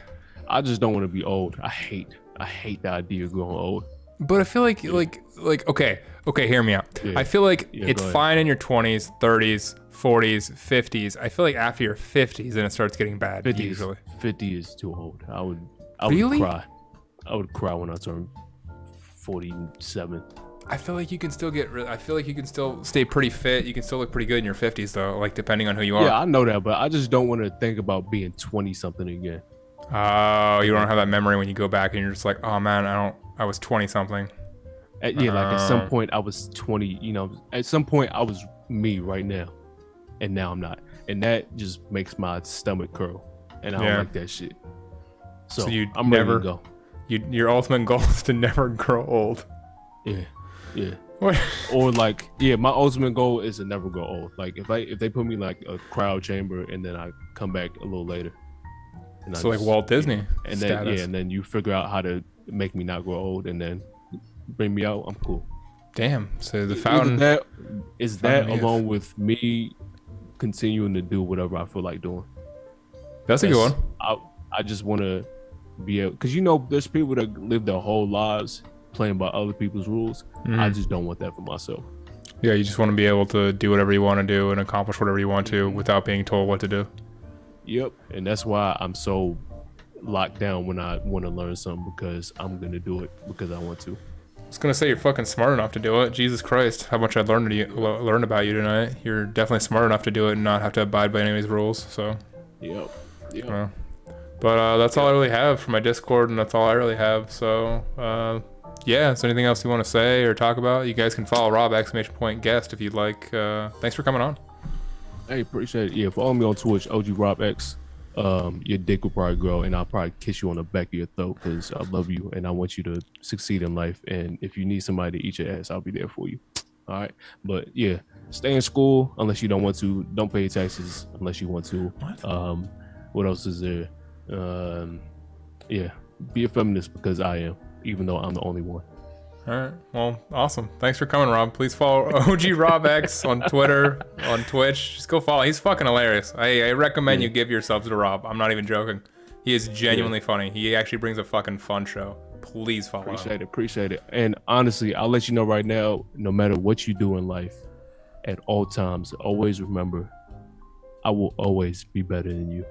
I just don't want to be old. I hate the idea of growing old. But I feel like okay, hear me out. Yeah. I feel like Yeah, it's go ahead. fine in your 20s, 30s, 40s, 50s. I feel like after your 50s, then it starts getting bad. 50 is too old. I would Really? cry. I would cry when I turn 47. I feel like you can still I feel like you can still stay pretty fit. You can still look pretty good in your 50s though, like depending on who you are. Yeah, I know that, but I just don't want to think about being 20 something again. Oh, you don't have that memory when you go back and you're just like, oh man, I was 20 something. Like at some point I was 20, you know, at some point I was me right now, and now I'm not. And that just makes my stomach curl, and I don't like that shit. So I'm ready to go. Your ultimate goal is to never grow old. Yeah. What? Or like, my ultimate goal is to never grow old. Like if they put me in like a cryo chamber and then I come back a little later. And So like Walt Disney. And status. then and then you figure out how to make me not grow old and then bring me out. I'm cool. Damn. So the fountain. That Fountain along with me continuing to do whatever I feel like doing. That's a good one. I just want to be able, because you know there's people that live their whole lives playing by other people's rules. I just don't want that for myself. Yeah, you just want to be able to do whatever you want to do and accomplish whatever you want to without being told what to do. Yep, and that's why I'm so locked down when I want to learn something, because I'm gonna do it because I want to. I was gonna say you're fucking smart enough to do it. Jesus Christ, how much I learned about you tonight. You're definitely smart enough to do it and not have to abide by anybody's rules. So. Yep. But that's all I really have for my Discord, and that's all I really have. So yeah, is there anything else you want to say or talk about? You guys can follow Rob !guest if you'd like. Thanks for coming on. Hey, appreciate it. Yeah, follow me on Twitch, OGROBX. Your dick will probably grow, and I'll probably kiss you on the back of your throat because I love you and I want you to succeed in life. And if you need somebody to eat your ass, I'll be there for you. All right, but yeah, stay in school unless you don't want to. Don't pay taxes unless you want to. What else is there? Yeah, be a feminist because I am, even though I'm the only one. All right. Well, awesome. Thanks for coming, Rob. Please follow OGROBX on Twitter, on Twitch. Just go follow. He's fucking hilarious. I recommend you give yourselves to Rob. I'm not even joking. He is genuinely funny. He actually brings a fucking fun show. Please follow him. Appreciate it. And honestly, I'll let you know right now, no matter what you do in life, at all times, always remember, I will always be better than you.